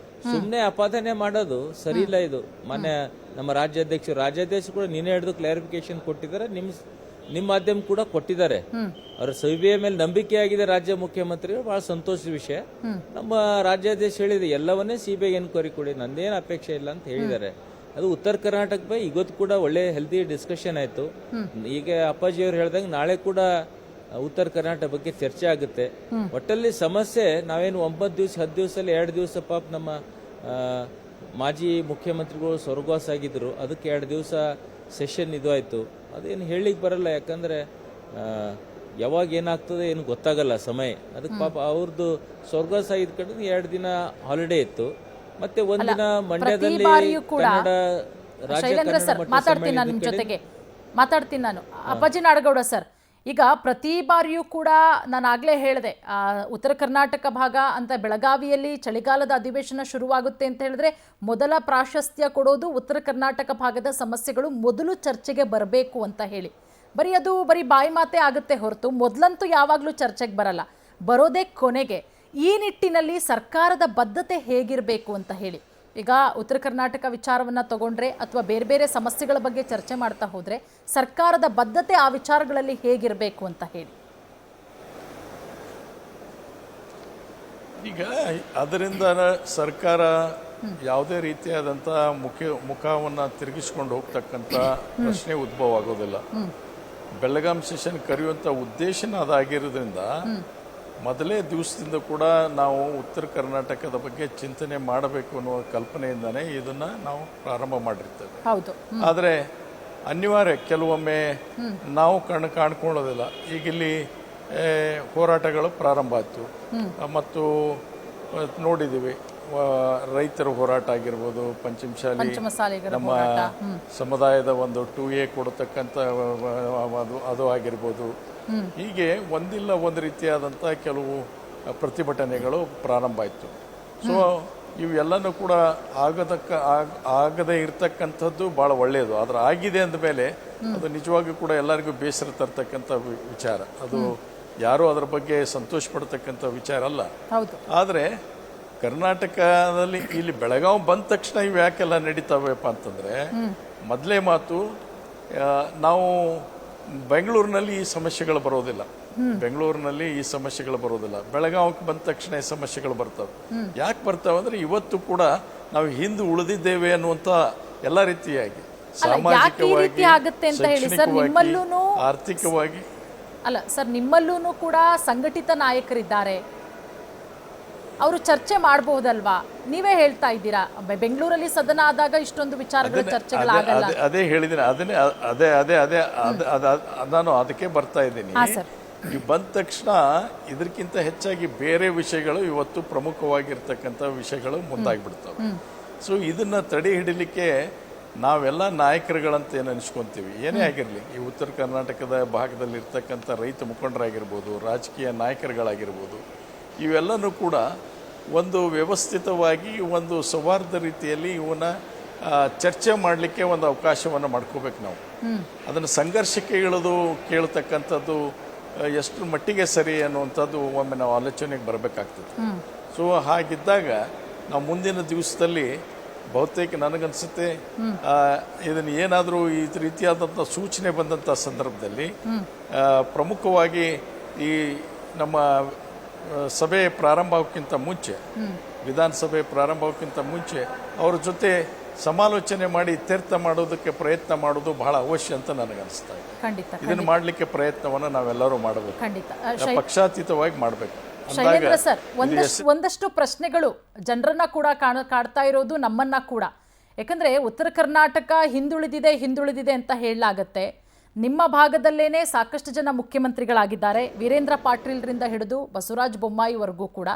ಸುಮ್ನೆ ಅಪಾದನೆ ಮಾಡೋದು ಸರಿ ಇಲ್ಲ. ಇದು ಮೊನ್ನೆ ನಮ್ಮ ರಾಜ್ಯಾಧ್ಯಕ್ಷರು ಕೂಡ ನಿನ್ನೆ ಹಿಡಿದು ಕ್ಲಾರಿಫಿಕೇಶನ್ ಕೊಟ್ಟಿದ್ದಾರೆ. ನಿಮ್ಮ ಮಾಧ್ಯಮ ಕೂಡ ಕೊಟ್ಟಿದ್ದಾರೆ. ಅವ್ರ ಸಿಬಿಐ ಮೇಲೆ ನಂಬಿಕೆ ಆಗಿದೆ ರಾಜ್ಯ ಮುಖ್ಯಮಂತ್ರಿಗಳು, ಬಹಳ ಸಂತೋಷದ ವಿಷಯ. ನಮ್ಮ ರಾಜ್ಯಾಧ್ಯಕ್ಷ ಹೇಳಿದೆ ಎಲ್ಲವನ್ನೇ ಸಿಬಿಐ ಎನ್ಕ್ವೈರಿ ಕೊಡಿ, ನಂದೇನು ಅಪೇಕ್ಷೆ ಇಲ್ಲ ಅಂತ ಹೇಳಿದ್ದಾರೆ. ಅದು ಉತ್ತರ ಕರ್ನಾಟಕ ಬಗ್ಗೆ ಇವತ್ತು ಕೂಡ ಒಳ್ಳೆ ಹೆಲ್ದಿ ಡಿಸ್ಕಷನ್ ಆಯ್ತು. ಈಗ ಅಪ್ಪಾಜಿ ಅವ್ರು ಹೇಳ್ದಂಗೆ ನಾಳೆ ಕೂಡ ಉತ್ತರ ಕರ್ನಾಟಕ ಬಗ್ಗೆ ಚರ್ಚೆ ಆಗುತ್ತೆ. ಒಟ್ಟಲ್ಲಿ ಸಮಸ್ಯೆ ನಾವೇನು 9 ದಿವಸ 10 ದಿವಸದಲ್ಲಿ 2 ದಿವಸ ಪಾಪ ನಮ್ಮ ಮಾಜಿ ಮುಖ್ಯಮಂತ್ರಿಗಳು ಸ್ವರ್ಗವಾಸ ಆಗಿದ್ರು. ಅದಕ್ಕೆ 2 ದಿವಸ ಸೆಷನ್ ಇದು ಆಯ್ತು. ಅದೇನು ಹೇಳಿಕ್ ಬರಲ್ಲ, ಯಾಕಂದ್ರೆ ಯಾವಾಗ ಏನಾಗ್ತದೆ ಏನು ಗೊತ್ತಾಗಲ್ಲ ಸಮಯ. ಅದಕ್ಕೆ ಪಾಪ ಅವ್ರದ್ದು ಸ್ವರ್ಗವಾಸ ಆಗಿದ್ ಕಡೆ 2 ದಿನ ಹಾಲಿಡೇ ಇತ್ತು. ಮತ್ತೆ ಒಂದಿನ ಮಂಡ್ಯದಲ್ಲಿ ಕನ್ನಡ ಶೈಲೇಂದ್ರ ಸರ್ ಮಾತಾಡ್ತೀನಿ ನಾನು ನಿಮ್ಮ ಜೊತೆಗೆ ಮಾತಾಡ್ತೀನಿ ನಾನು. ಅಪ್ಪಾಜಿ ನಾಡಗೌಡ ಸರ್, ಈಗ ಪ್ರತಿ ಬಾರಿಯೂ ಕೂಡ ನಾನು ಆಗಲೇ ಹೇಳಿದೆ, ಉತ್ತರ ಕರ್ನಾಟಕ ಭಾಗ ಅಂತ ಬೆಳಗಾವಿಯಲ್ಲಿ ಚಳಿಗಾಲದ ಅಧಿವೇಶನ ಶುರುವಾಗುತ್ತೆ ಅಂತ ಹೇಳಿದ್ರೆ ಮೊದಲ ಪ್ರಾಶಸ್ತ್ಯ ಕೊಡೋದು ಉತ್ತರ ಕರ್ನಾಟಕ ಭಾಗದ ಸಮಸ್ಯೆಗಳು ಮೊದಲು ಚರ್ಚೆಗೆ ಬರಬೇಕು ಅಂತ ಹೇಳಿ. ಬರೀ ಬಾಯಿ ಮಾತೇ ಆಗುತ್ತೆ ಹೊರತು ಮೊದಲಂತೂ ಯಾವಾಗಲೂ ಚರ್ಚೆಗೆ ಬರಲ್ಲ, ಬರೋದೇ ಕೊನೆಗೆ. ಈ ನಿಟ್ಟಿನಲ್ಲಿ ಸರ್ಕಾರದ ಬದ್ಧತೆ ಹೇಗಿರಬೇಕು ಅಂತ ಹೇಳಿ, ಈಗ ಉತ್ತರ ಕರ್ನಾಟಕ ವಿಚಾರವನ್ನು ತಗೊಂಡ್ರೆ ಅಥವಾ ಬೇರೆ ಬೇರೆ ಸಮಸ್ಯೆಗಳ ಬಗ್ಗೆ ಚರ್ಚೆ ಮಾಡ್ತಾ ಹೋದ್ರೆ ಸರ್ಕಾರದ ಬದ್ಧತೆ ಆ ವಿಚಾರಗಳಲ್ಲಿ ಹೇಗಿರಬೇಕು ಅಂತ ಹೇಳಿ. ಈಗ ಅದರಿಂದ ಸರ್ಕಾರ ಯಾವುದೇ ರೀತಿಯಾದಂಥ ಮುಖವನ್ನು ತಿರುಗಿಸ್ಕೊಂಡು ಹೋಗ್ತಕ್ಕಂಥ ಪ್ರಶ್ನೆ ಉದ್ಭವ ಆಗೋದಿಲ್ಲ. ಬೆಳಗಾಂ ಸೆಷನ್ ಕರೆಯುವಂಥ ಉದ್ದೇಶನ ಅದಾಗಿರೋದ್ರಿಂದ ಮೊದಲೇ ದಿವಸದಿಂದ ಕೂಡ ನಾವು ಉತ್ತರ ಕರ್ನಾಟಕದ ಬಗ್ಗೆ ಚಿಂತನೆ ಮಾಡಬೇಕು ಅನ್ನುವ ಕಲ್ಪನೆಯಿಂದಾನೇ ಇದನ್ನ ನಾವು ಪ್ರಾರಂಭ ಮಾಡಿರ್ತೇವೆ. ಆದರೆ ಅನಿವಾರ್ಯ ಕೆಲವೊಮ್ಮೆ ನಾವು ಕಾಣ್ಕೊಳ್ಳೋದಿಲ್ಲ. ಈಗಿಲ್ಲಿ ಹೋರಾಟಗಳು ಪ್ರಾರಂಭ ಆಯ್ತು ಮತ್ತು ನೋಡಿದ್ದೀವಿ, ರೈತರ ಹೋರಾಟ ಆಗಿರ್ಬೋದು, ಪಂಚಮಸಾಲಿ ನಮ್ಮ ಸಮುದಾಯದ ಒಂದು 2A ಕೊಡತಕ್ಕಂಥ ಅದು ಆಗಿರ್ಬೋದು. ಹೀಗೆ ಒಂದಿಲ್ಲ ಒಂದು ರೀತಿಯಾದಂಥ ಕೆಲವು ಪ್ರತಿಭಟನೆಗಳು ಪ್ರಾರಂಭ ಆಯಿತು. ಸೊ ಇವೆಲ್ಲನೂ ಕೂಡ ಆಗದೇ ಇರತಕ್ಕಂಥದ್ದು ಭಾಳ ಒಳ್ಳೆಯದು. ಆದರೆ ಆಗಿದೆ ಅಂದಮೇಲೆ ಅದು ನಿಜವಾಗಿಯೂ ಕೂಡ ಎಲ್ಲರಿಗೂ ಬೇಸರ ತರ್ತಕ್ಕಂಥ ವಿಚಾರ. ಅದು ಯಾರೂ ಅದರ ಬಗ್ಗೆ ಸಂತೋಷ ಪಡ್ತಕ್ಕಂಥ ವಿಚಾರ ಅಲ್ಲ. ಆದರೆ ಕರ್ನಾಟಕದಲ್ಲಿ ಇಲ್ಲಿ ಬೆಳಗಾವಿ ಬಂದ ತಕ್ಷಣ ಇವು ಯಾಕೆಲ್ಲ ನಡೀತಾವೆಪ್ಪ ಅಂತಂದರೆ, ಮೊದಲೇ ಮಾತು ನಾವು ಬೆಂಗಳೂರಿನಲ್ಲಿ ಈ ಸಮಸ್ಯೆಗಳು ಬರೋದಿಲ್ಲ. ಬೆಂಗಳೂರಿನಲ್ಲಿ ಈ ಸಮಸ್ಯೆಗಳು ಬರೋದಿಲ್ಲ. ಬೆಳಗಾವಿಗೆ ಬಂದ ತಕ್ಷಣ ಈ ಸಮಸ್ಯೆಗಳು ಬರ್ತವೆ. ಯಾಕೆ ಬರ್ತಾವೆ ಅಂದ್ರೆ ಇವತ್ತು ಕೂಡ ನಾವು ಹಿಂದೆ ಉಳಿದಿದ್ದೇವೆ ಅನ್ನುವಂತ ಎಲ್ಲ ರೀತಿಯಾಗಿ ಸಾಮಾಜಿಕವಾಗಿ, ಆಗುತ್ತೆ ಅಂತ ಹೇಳಿ ಸರ್, ನಿಮ್ಮಲ್ಲೂನು ಆರ್ಥಿಕವಾಗಿ ಅಲ್ಲ ಸರ್, ನಿಮ್ಮಲ್ಲೂ ಕೂಡ ಸಂಘಟಿತ ನಾಯಕರಿದ್ದಾರೆ, ಅವರು ಚರ್ಚೆ ಮಾಡಬಹುದಲ್ವಾ? ನೀವೇ ಹೇಳ್ತಾ ಇದ್ದೀರಾ ಬೆಂಗಳೂರಲ್ಲಿ ಸದನ ಆದಾಗ ಇಷ್ಟೊಂದು ವಿಚಾರಗಳ ಚರ್ಚೆಗಳಾಗಲ್ಲ. ಅದೇ ಹೇಳಿದ್ದೀನಿ, ಅದನ್ನೇ ಅದೇ ಅದೇ ಅದೇ ನಾನು ಅದಕ್ಕೆ ಬರ್ತಾ ಇದ್ದೀನಿ. ಈ ಬಂದ ತಕ್ಷಣ ಇದಕ್ಕಿಂತ ಹೆಚ್ಚಾಗಿ ಬೇರೆ ವಿಷಯಗಳು ಇವತ್ತು ಪ್ರಮುಖವಾಗಿರ್ತಕ್ಕಂಥ ವಿಷಯಗಳು ಮುಂದಾಗ್ಬಿಡ್ತವೆ. ಸೊ ಇದನ್ನ ತಡೆ ಹಿಡಿಲಿಕ್ಕೆ ನಾವೆಲ್ಲ ನಾಯಕರುಗಳಂತ ಏನು ಅನಿಸ್ಕೊಂತೀವಿ, ಏನೇ ಆಗಿರಲಿ, ಈ ಉತ್ತರ ಕರ್ನಾಟಕದ ಭಾಗದಲ್ಲಿ ಇರ್ತಕ್ಕಂಥ ರೈತ ಮುಖಂಡರಾಗಿರ್ಬೋದು, ರಾಜಕೀಯ ನಾಯಕರುಗಳಾಗಿರ್ಬೋದು, ಇವೆಲ್ಲನೂ ಕೂಡ ಒಂದು ವ್ಯವಸ್ಥಿತವಾಗಿ ಒಂದು ಸೌಹಾರ್ದ ರೀತಿಯಲ್ಲಿ ಇವನ್ನ ಚರ್ಚೆ ಮಾಡಲಿಕ್ಕೆ ಒಂದು ಅವಕಾಶವನ್ನು ಮಾಡ್ಕೋಬೇಕು ನಾವು. ಅದನ್ನು ಸಂಘರ್ಷಕ್ಕೆ ಇಳಿದು ಕೇಳ್ತಕ್ಕಂಥದ್ದು ಎಷ್ಟು ಮಟ್ಟಿಗೆ ಸರಿ ಅನ್ನುವಂಥದ್ದು ಒಮ್ಮೆ ನಾವು ಆಲೋಚನೆಗೆ ಬರಬೇಕಾಗ್ತದೆ. ಸೊ ಹಾಗಿದ್ದಾಗ ನಾವು ಮುಂದಿನ ದಿವಸದಲ್ಲಿ ಬಹುತೇಕ ನನಗನ್ಸುತ್ತೆ ಇದನ್ನು ಏನಾದರೂ ಈ ರೀತಿಯಾದಂಥ ಸೂಚನೆ ಬಂದಂಥ ಸಂದರ್ಭದಲ್ಲಿ ಪ್ರಮುಖವಾಗಿ ಈ ನಮ್ಮ ಸಭೆ ಪ್ರಾರಂಭ ಆಗೋಕ್ಕಿಂತ ಮುಂಚೆ, ವಿಧಾನಸಭೆ ಪ್ರಾರಂಭ ಆಗೋಕ್ಕಿಂತ ಮುಂಚೆ ಅವ್ರ ಜೊತೆ ಸಮಾಲೋಚನೆ ಮಾಡಿ ಇತ್ಯರ್ಥ ಮಾಡೋದಕ್ಕೆ ಪ್ರಯತ್ನ ಮಾಡೋದು ಬಹಳ ಅವಶ್ಯ ಅಂತ ನನಗನ್ನಿಸ್ತಾ ಇದೆ. ಇದನ್ನು ಮಾಡಲಿಕ್ಕೆ ಪ್ರಯತ್ನವನ್ನು ನಾವೆಲ್ಲರೂ ಮಾಡಬೇಕು, ಪಕ್ಷಾತೀತವಾಗಿ ಮಾಡಬೇಕು. ಶೈಲೇಂದ್ರ ಸರ್, ಒಂದಷ್ಟು ಪ್ರಶ್ನೆಗಳು ಜನರನ್ನ ಕೂಡ ಕಾಡ್ತಾ ಇರೋದು, ನಮ್ಮನ್ನ ಕೂಡ. ಯಾಕಂದ್ರೆ ಉತ್ತರ ಕರ್ನಾಟಕ ಹಿಂದುಳಿದಿದೆ ಅಂತ ಹೇಳಲಾಗತ್ತೆ. ನಿಮ್ಮ ಭಾಗದಲ್ಲೇನೆ ಸಾಕಷ್ಟು ಜನ ಮುಖ್ಯಮಂತ್ರಿಗಳಾಗಿದ್ದಾರೆ, ವೀರೇಂದ್ರ ಪಾಟೀಲ್ರಿಂದ ಹಿಡಿದು ಬಸವರಾಜ ಬೊಮ್ಮಾಯಿವರೆಗೂ ಕೂಡ.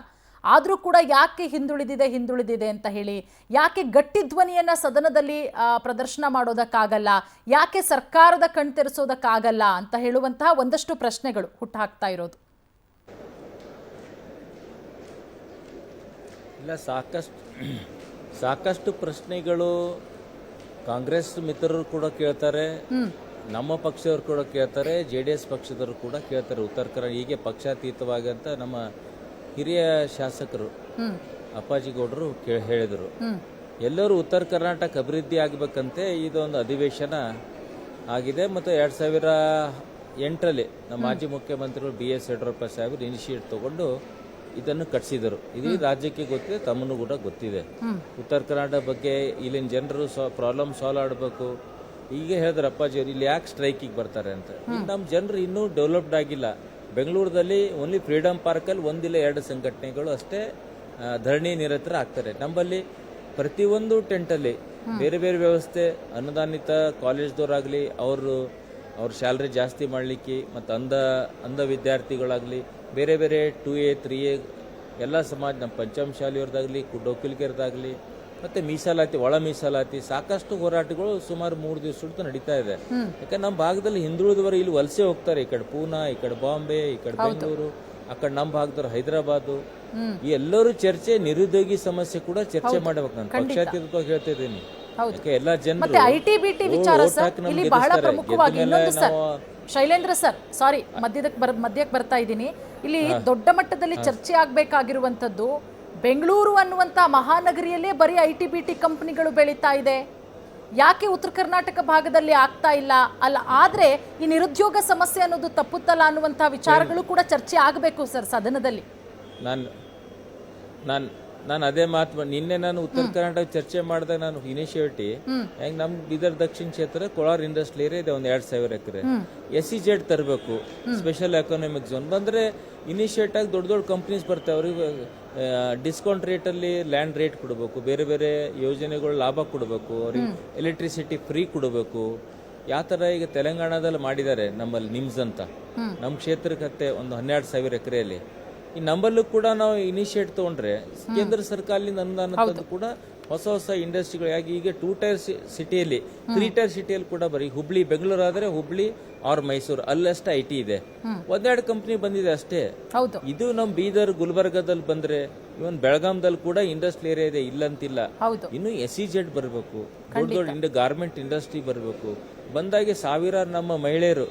ಆದರೂ ಕೂಡ ಯಾಕೆ ಹಿಂದುಳಿದಿದೆ ಅಂತ ಹೇಳಿ, ಯಾಕೆ ಗಟ್ಟಿ ಧ್ವನಿಯನ್ನ ಸದನದಲ್ಲಿ ಪ್ರದರ್ಶನ ಮಾಡೋದಕ್ಕಾಗಲ್ಲ, ಯಾಕೆ ಸರ್ಕಾರದ ಕಣ್ತೆರೆಸೋದಕ್ಕಾಗಲ್ಲ ಅಂತ ಹೇಳುವಂತಹ ಒಂದಷ್ಟು ಪ್ರಶ್ನೆಗಳು ಹುಟ್ಟುಹಾಕ್ತಾ ಇರೋದು. ಇಲ್ಲ, ಸಾಕಷ್ಟು ಪ್ರಶ್ನೆಗಳು ಕಾಂಗ್ರೆಸ್ ಮಿತ್ರರು ಕೂಡ ಕೇಳ್ತಾರೆ, ನಮ್ಮ ಪಕ್ಷದವರು ಕೂಡ ಕೇಳ್ತಾರೆ, JDS ಪಕ್ಷದವರು ಕೂಡ ಕೇಳ್ತಾರೆ. ಉತ್ತರ ಕರ್ನಾಟಕ ಹೀಗೆ ಪಕ್ಷಾತೀತವಾಗಿ ಅಂತ ನಮ್ಮ ಹಿರಿಯ ಶಾಸಕರು ಅಪ್ಪಾಜಿ ಗೌಡರು ಹೇಳಿದರು. ಎಲ್ಲರೂ ಉತ್ತರ ಕರ್ನಾಟಕ ಅಭಿವೃದ್ಧಿ ಆಗಬೇಕಂತೆ ಇದೊಂದು ಅಧಿವೇಶನ ಆಗಿದೆ. ಮತ್ತು 2008ರಲ್ಲಿ ನಮ್ಮ ಮಾಜಿ ಮುಖ್ಯಮಂತ್ರಿಗಳು BS ಯಡಿಯೂರಪ್ಪ ಸಾಹೇಬರು ಇನಿಷಿಯೇಟ್ ತಗೊಂಡು ಇದನ್ನು ಕಟ್ಟಿಸಿದರು. ಇದು ರಾಜ್ಯಕ್ಕೆ ಗೊತ್ತಿದೆ, ತಮ್ಮನ್ನು ಕೂಡ ಗೊತ್ತಿದೆ. ಉತ್ತರ ಕರ್ನಾಟಕ ಬಗ್ಗೆ ಇಲ್ಲಿನ ಜನರು ಪ್ರಾಬ್ಲಮ್ ಸಾಲ್ವ್ ಮಾಡಬೇಕು. ಈಗ ಹೇಳಿದ್ರು ಅಪ್ಪಾಜಿಯವರು, ಇಲ್ಲಿ ಯಾಕೆ ಸ್ಟ್ರೈಕಿಗೆ ಬರ್ತಾರೆ ಅಂತ. ನಮ್ಮ ಜನರು ಇನ್ನೂ ಡೆವಲಪ್ಡ್ ಆಗಿಲ್ಲ. ಬೆಂಗಳೂರಲ್ಲಿ ಓನ್ಲಿ ಫ್ರೀಡಮ್ ಪಾರ್ಕಲ್ಲಿ 1-2 ಸಂಘಟನೆಗಳು ಅಷ್ಟೇ ಧರಣಿ ನಿರತರ ಆಗ್ತಾರೆ. ನಮ್ಮಲ್ಲಿ ಪ್ರತಿಯೊಂದು ಟೆಂಟಲ್ಲಿ ಬೇರೆ ಬೇರೆ ವ್ಯವಸ್ಥೆ, ಅನುದಾನಿತ ಕಾಲೇಜ್ದವರಾಗಲಿ ಅವ್ರ ಸ್ಯಾಲ್ರಿ ಜಾಸ್ತಿ ಮಾಡಲಿಕ್ಕೆ, ಮತ್ತು ಅಂಧ ವಿದ್ಯಾರ್ಥಿಗಳಾಗಲಿ, ಬೇರೆ ಬೇರೆ 2A 3A ಎಲ್ಲ ಸಮಾಜ, ನಮ್ಮ ಪಂಚಮಶಾಲಿಯವ್ರದ್ದಾಗಲಿ, ಡೋಕಿಲ್ಕೆರ್ದಾಗಲಿ, ಮತ್ತು ಮೀಸಲಾತಿ, ಒಳ ಮೀಸಲಾತಿ, ಸಾಕಷ್ಟು ಹೋರಾಟಗಳು ಸುಮಾರು 3 ದಿವಸ ನಡೀತಾ ಇದೆ. ಯಾಕಂದ್ರೆ ನಮ್ಮ ಭಾಗದಲ್ಲಿ ಹಿಂದುಳಿದವರು ಇಲ್ಲಿ ವಲಸೆ ಹೋಗ್ತಾರೆ. ಈ ಕಡೆ ಪೂನಾ, ಈ ಕಡೆ ಬಾಂಬೆ, ಈ ಕಡೆ ಬೆಂಗಳೂರು, ಆ ಕಡೆ ನಮ್ಮ ಭಾಗದವ್ರು ಹೈದರಾಬಾದ್. ಈ ಎಲ್ಲರೂ ಚರ್ಚೆ, ನಿರುದ್ಯೋಗಿ ಸಮಸ್ಯೆ ಕೂಡ ಚರ್ಚೆ ಮಾಡಬೇಕು. ನಾನು ಪಕ್ಷಾತೀತವಾಗಿ ಹೇಳ್ತಾ ಇದ್ದೀನಿ. ಎಲ್ಲ ಜನರು ಶೈಲೇಂದ್ರ ಸರ್, ಸಾರಿ ಮಧ್ಯಕ್ಕೆ ಬರ್ತಾ ಇದ್ದೀನಿ. ಇಲ್ಲಿ ದೊಡ್ಡ ಮಟ್ಟದಲ್ಲಿ ಚರ್ಚೆ ಆಗ್ಬೇಕಾಗಿರುವಂತದ್ದು, ಬೆಂಗಳೂರು ಅನ್ನುವಂತ ಮಹಾನಗರಿಯಲ್ಲೇ ಬರೀ IT-BT ಕಂಪನಿಗಳು ಬೆಳೀತಾ ಇದೆ, ಯಾಕೆ ಉತ್ತರ ಕರ್ನಾಟಕ ಭಾಗದಲ್ಲಿ ಆಗ್ತಾ ಇಲ್ಲ? ಅಲ್ಲ, ಆದ್ರೆ ಈ ನಿರುದ್ಯೋಗ ಸಮಸ್ಯೆ ಅನ್ನೋದು ತಪ್ಪುತ್ತಲ್ಲ ಅನ್ನುವಂತಹ ವಿಚಾರಗಳು ಕೂಡ ಚರ್ಚೆ ಆಗಬೇಕು ಸರ್ ಸದನದಲ್ಲಿ. ನಾನು ಅದೇ ಮಾತು ನಿನ್ನೆ ನಾನು ಉತ್ತರ ಕರ್ನಾಟಕ ಚರ್ಚೆ ಮಾಡಿದಾಗ ನಾನು ಇನಿಷಿಯೇಟಿ ಹೆಂಗ್ ನಮ್ ಬೀದರ್ ದಕ್ಷಿಣ ಕ್ಷೇತ್ರ ಕೋಲಾರ ಇಂಡಸ್ಟ್ರಿ ಏರಿಯಾ ಇದೆ, 2,000 ಎಕರೆ SEZ ತರಬೇಕು, ಸ್ಪೆಷಲ್ ಎಕನಾಮಿಕ್ ಝೋನ್ ಬಂದ್ರೆ ಇನಿಷಿಯೇಟ್ ಆಗಿ ದೊಡ್ಡ ಕಂಪ್ನೀಸ್ ಬರ್ತಾವೆ. ಅವ್ರಿಗೆ ಡಿಸ್ಕೌಂಟ್ ರೇಟಲ್ಲಿ ಲ್ಯಾಂಡ್ ರೇಟ್ ಕೊಡಬೇಕು, ಬೇರೆ ಬೇರೆ ಯೋಜನೆಗಳು ಲಾಭ ಕೊಡಬೇಕು, ಅವ್ರಿಗೆ ಎಲೆಕ್ಟ್ರಿಸಿಟಿ ಫ್ರೀ ಕೊಡಬೇಕು. ಯಾವ ಥರ ಈಗ ತೆಲಂಗಾಣದಲ್ಲಿ ಮಾಡಿದ್ದಾರೆ ನಮ್ಮಲ್ಲಿ ನಿಮ್ಸ್ ಅಂತ, ನಮ್ಮ ಕ್ಷೇತ್ರಕ್ಕೆ ಒಂದು 12,000 ಎಕರೆಯಲ್ಲಿ. ಈ ನಮ್ಮಲ್ಲೂ ಕೂಡ ನಾವು ಇನಿಷಿಯೇಟ್ ತಗೊಂಡ್ರೆ ಕೇಂದ್ರ ಸರ್ಕಾರದಿಂದ ಅನುದಾನ ಕೂಡ ಹೊಸ ಇಂಡಸ್ಟ್ರಿಗಳು ಈಗ 2 ಟೈರ್ ಸಿಟಿಯಲ್ಲಿ 3 ಟೈರ್ ಸಿಟಿಯಲ್ಲಿ ಕೂಡ ಬರೀ ಹುಬ್ಳಿ, ಬೆಂಗಳೂರು ಆದ್ರೆ ಹುಬ್ಳಿ ಆರ್ ಮೈಸೂರು ಅಲ್ಲಷ್ಟೇ IT ಇದೆ, 1-2 ಕಂಪ್ನಿ ಬಂದಿದೆ ಅಷ್ಟೇ. ಇದು ನಮ್ ಬೀದರ್, ಗುಲ್ಬರ್ಗದಲ್ಲಿ ಬಂದ್ರೆ, ಇವನ್ ಬೆಳಗಾಂದಲ್ಲಿ ಕೂಡ ಇಂಡಸ್ಟ್ರಿ ಏರಿಯಾ ಇದೆ, ಇಲ್ಲಂತಿಲ್ಲ. ಇನ್ನು SEZ ಬರಬೇಕು, ದೊಡ್ಡ ಗಾರ್ಮೆಂಟ್ ಇಂಡಸ್ಟ್ರಿ ಬರಬೇಕು. ಬಂದಾಗೆ ಸಾವಿರಾರು ನಮ್ಮ ಮಹಿಳೆಯರು,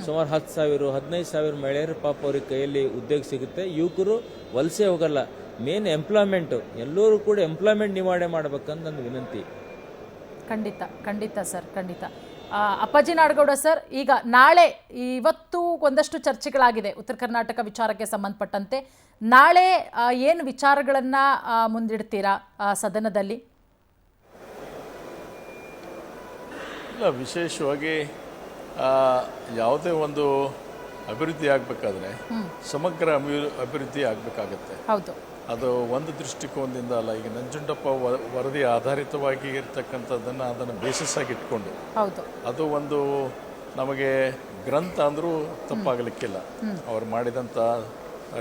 ಸುಮಾರು 10,000 15,000 ಮಹಿಳೆಯರು ಪಾಪ ಅವ್ರಿಗೆ ಕೈಯಲ್ಲಿ ಉದ್ಯೋಗ ಸಿಗುತ್ತೆ. ಯುವಕರು ವಲಸೆ ಹೋಗಲ್ಲ. ಮೇನ್ ಎಂಪ್ಲಾಯ್ಮೆಂಟ್, ಎಲ್ಲರೂ ಕೂಡ ಎಂಪ್ಲಾಯ್ಮೆಂಟ್ ನಿವಾರಣೆ ಮಾಡ್ಬೇಕಂತ ನನ್ನ ವಿನಂತಿ. ಖಂಡಿತ ಸರ್, ಖಂಡಿತ. ಅಪ್ಪಾಜಿ ನಾಡಗೌಡ ಸರ್, ಈಗ ನಾಳೆ ಇವತ್ತು ಒಂದಷ್ಟು ಚರ್ಚೆಗಳಾಗಿದೆ ಉತ್ತರ ಕರ್ನಾಟಕ ವಿಚಾರಕ್ಕೆ ಸಂಬಂಧಪಟ್ಟಂತೆ. ನಾಳೆ ಏನು ವಿಚಾರಗಳನ್ನ ಮುಂದಿಡ್ತೀರಾ ಸದನದಲ್ಲಿ? ಇಲ್ಲ, ವಿಶೇಷವಾಗಿ ಯಾವುದೇ ಒಂದು ಅಭಿವೃದ್ಧಿ ಆಗಬೇಕಾದ್ರೆ ಸಮಗ್ರ ಅಭಿವೃದ್ಧಿ ಆಗಬೇಕಾಗತ್ತೆ. ಹೌದು, ಅದು ಒಂದು ದೃಷ್ಟಿಕೋನದಿಂದ ಅಲ್ಲ. ಈಗ ನಂಜುಂಡಪ್ಪ ವರದಿ ಆಧಾರಿತವಾಗಿ ಇರ್ತಕ್ಕಂಥದ್ದನ್ನು ಅದನ್ನು ಬೇಸಿಸ್ ಆಗಿ ಇಟ್ಕೊಂಡು ಹೌದು, ಅದು ಒಂದು ನಮಗೆ ಗ್ರಂಥ ಅಂದರೂ ತಪ್ಪಾಗಲಿಕ್ಕಿಲ್ಲ. ಅವ್ರು ಮಾಡಿದಂಥ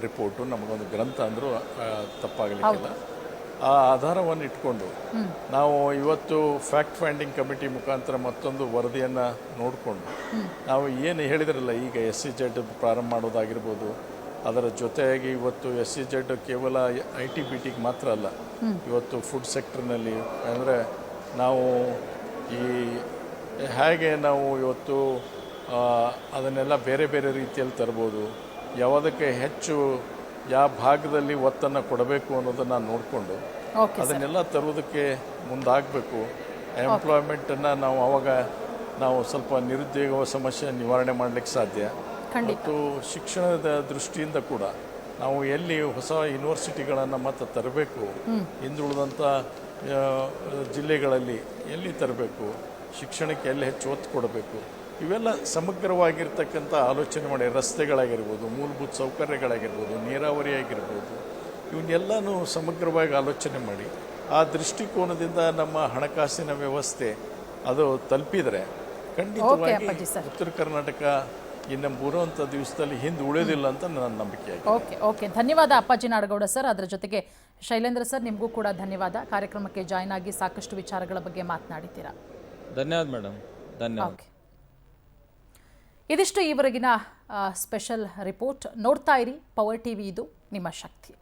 ರಿಪೋರ್ಟು ನಮಗೊಂದು ಗ್ರಂಥ ಅಂದರೂ ತಪ್ಪಾಗಲಿಕ್ಕಿಲ್ಲ. ಆ ಆಧಾರವನ್ನು ಇಟ್ಕೊಂಡು ನಾವು ಇವತ್ತು ಫ್ಯಾಕ್ಟ್ ಫೈಂಡಿಂಗ್ ಕಮಿಟಿ ಮುಖಾಂತರ ಮತ್ತೊಂದು ವರದಿಯನ್ನು ನೋಡಿಕೊಂಡು ನಾವು ಏನು ಹೇಳಿದ್ರಲ್ಲ, ಈಗ SEZ ಪ್ರಾರಂಭ ಮಾಡೋದಾಗಿರ್ಬೋದು, ಅದರ ಜೊತೆಯಾಗಿ ಇವತ್ತು SEZ ಕೇವಲ IT-BTಗೆ ಮಾತ್ರ ಅಲ್ಲ, ಇವತ್ತು ಫುಡ್ ಸೆಕ್ಟರ್ನಲ್ಲಿ ಅಂದರೆ ನಾವು ಈ ಹೇಗೆ ನಾವು ಇವತ್ತು ಅದನ್ನೆಲ್ಲ ಬೇರೆ ಬೇರೆ ರೀತಿಯಲ್ಲಿ ತರ್ಬೋದು, ಯಾವುದಕ್ಕೆ ಹೆಚ್ಚು ಯಾವ ಭಾಗದಲ್ಲಿ ಒತ್ತನ್ನು ಕೊಡಬೇಕು ಅನ್ನೋದನ್ನು ನೋಡಿಕೊಂಡು ಅದನ್ನೆಲ್ಲ ತರುವುದಕ್ಕೆ ಮುಂದಾಗಬೇಕು. ಎಂಪ್ಲಾಯ್ಮೆಂಟನ್ನು ನಾವು ಅವಾಗ ನಾವು ಸ್ವಲ್ಪ ನಿರುದ್ಯೋಗ ಸಮಸ್ಯೆ ನಿವಾರಣೆ ಮಾಡಲಿಕ್ಕೆ ಸಾಧ್ಯ. ಮತ್ತು ಶಿಕ್ಷಣದ ದೃಷ್ಟಿಯಿಂದ ಕೂಡ ನಾವು ಎಲ್ಲಿ ಹೊಸ ಯೂನಿವರ್ಸಿಟಿಗಳನ್ನು ಮತ್ತೆ ತರಬೇಕು, ಹಿಂದುಳಿದಂಥ ಜಿಲ್ಲೆಗಳಲ್ಲಿ ಎಲ್ಲಿ ತರಬೇಕು, ಶಿಕ್ಷಣಕ್ಕೆ ಎಲ್ಲಿ ಹೆಚ್ಚು ಒತ್ತು ಕೊಡಬೇಕು, ಇವೆಲ್ಲ ಸಮಗ್ರವಾಗಿರ್ತಕ್ಕಂಥ ಆಲೋಚನೆ ಮಾಡಿ, ರಸ್ತೆಗಳಾಗಿರ್ಬೋದು, ಮೂಲಭೂತ ಸೌಕರ್ಯಗಳಾಗಿರ್ಬೋದು, ನೀರಾವರಿ ಆಗಿರ್ಬೋದು, ಇವನ್ನೆಲ್ಲನೂ ಸಮಗ್ರವಾಗಿ ಆಲೋಚನೆ ಮಾಡಿ ಆ ದೃಷ್ಟಿಕೋನದಿಂದ ನಮ್ಮ ಹಣಕಾಸಿನ ವ್ಯವಸ್ಥೆ ಅದು ತಲುಪಿದರೆ ಖಂಡಿತವಾಗಿ ಉತ್ತರ ಕರ್ನಾಟಕ ಇನ್ನು ಬರುವಂಥ ದಿವಸದಲ್ಲಿ ಹಿಂದೆ ಉಳಿಯೋದಿಲ್ಲ ಅಂತ ನನ್ನ ನಂಬಿಕೆ. ಓಕೆ, ಧನ್ಯವಾದ ಅಪ್ಪಾಜಿ ನಾಡಗೌಡ ಸರ್. ಅದರ ಜೊತೆಗೆ ಶೈಲೇಂದ್ರ ಸರ್, ನಿಮಗೂ ಕೂಡ ಧನ್ಯವಾದ. ಕಾರ್ಯಕ್ರಮಕ್ಕೆ ಜಾಯ್ನ್ ಆಗಿ ಸಾಕಷ್ಟು ವಿಚಾರಗಳ ಬಗ್ಗೆ ಮಾತನಾಡಿದ್ದೀರಾ. ಧನ್ಯವಾದ ಮೇಡಮ್, ಧನ್ಯವಾದ. ಇದಿಷ್ಟು ಈವರೆಗಿನ ಸ್ಪೆಷಲ್ ರಿಪೋರ್ಟ್. ನೋಡ್ತಾ ಇರಿ ಪವರ್ ಟಿವಿ, ಇದು ನಿಮ್ಮ ಶಕ್ತಿ.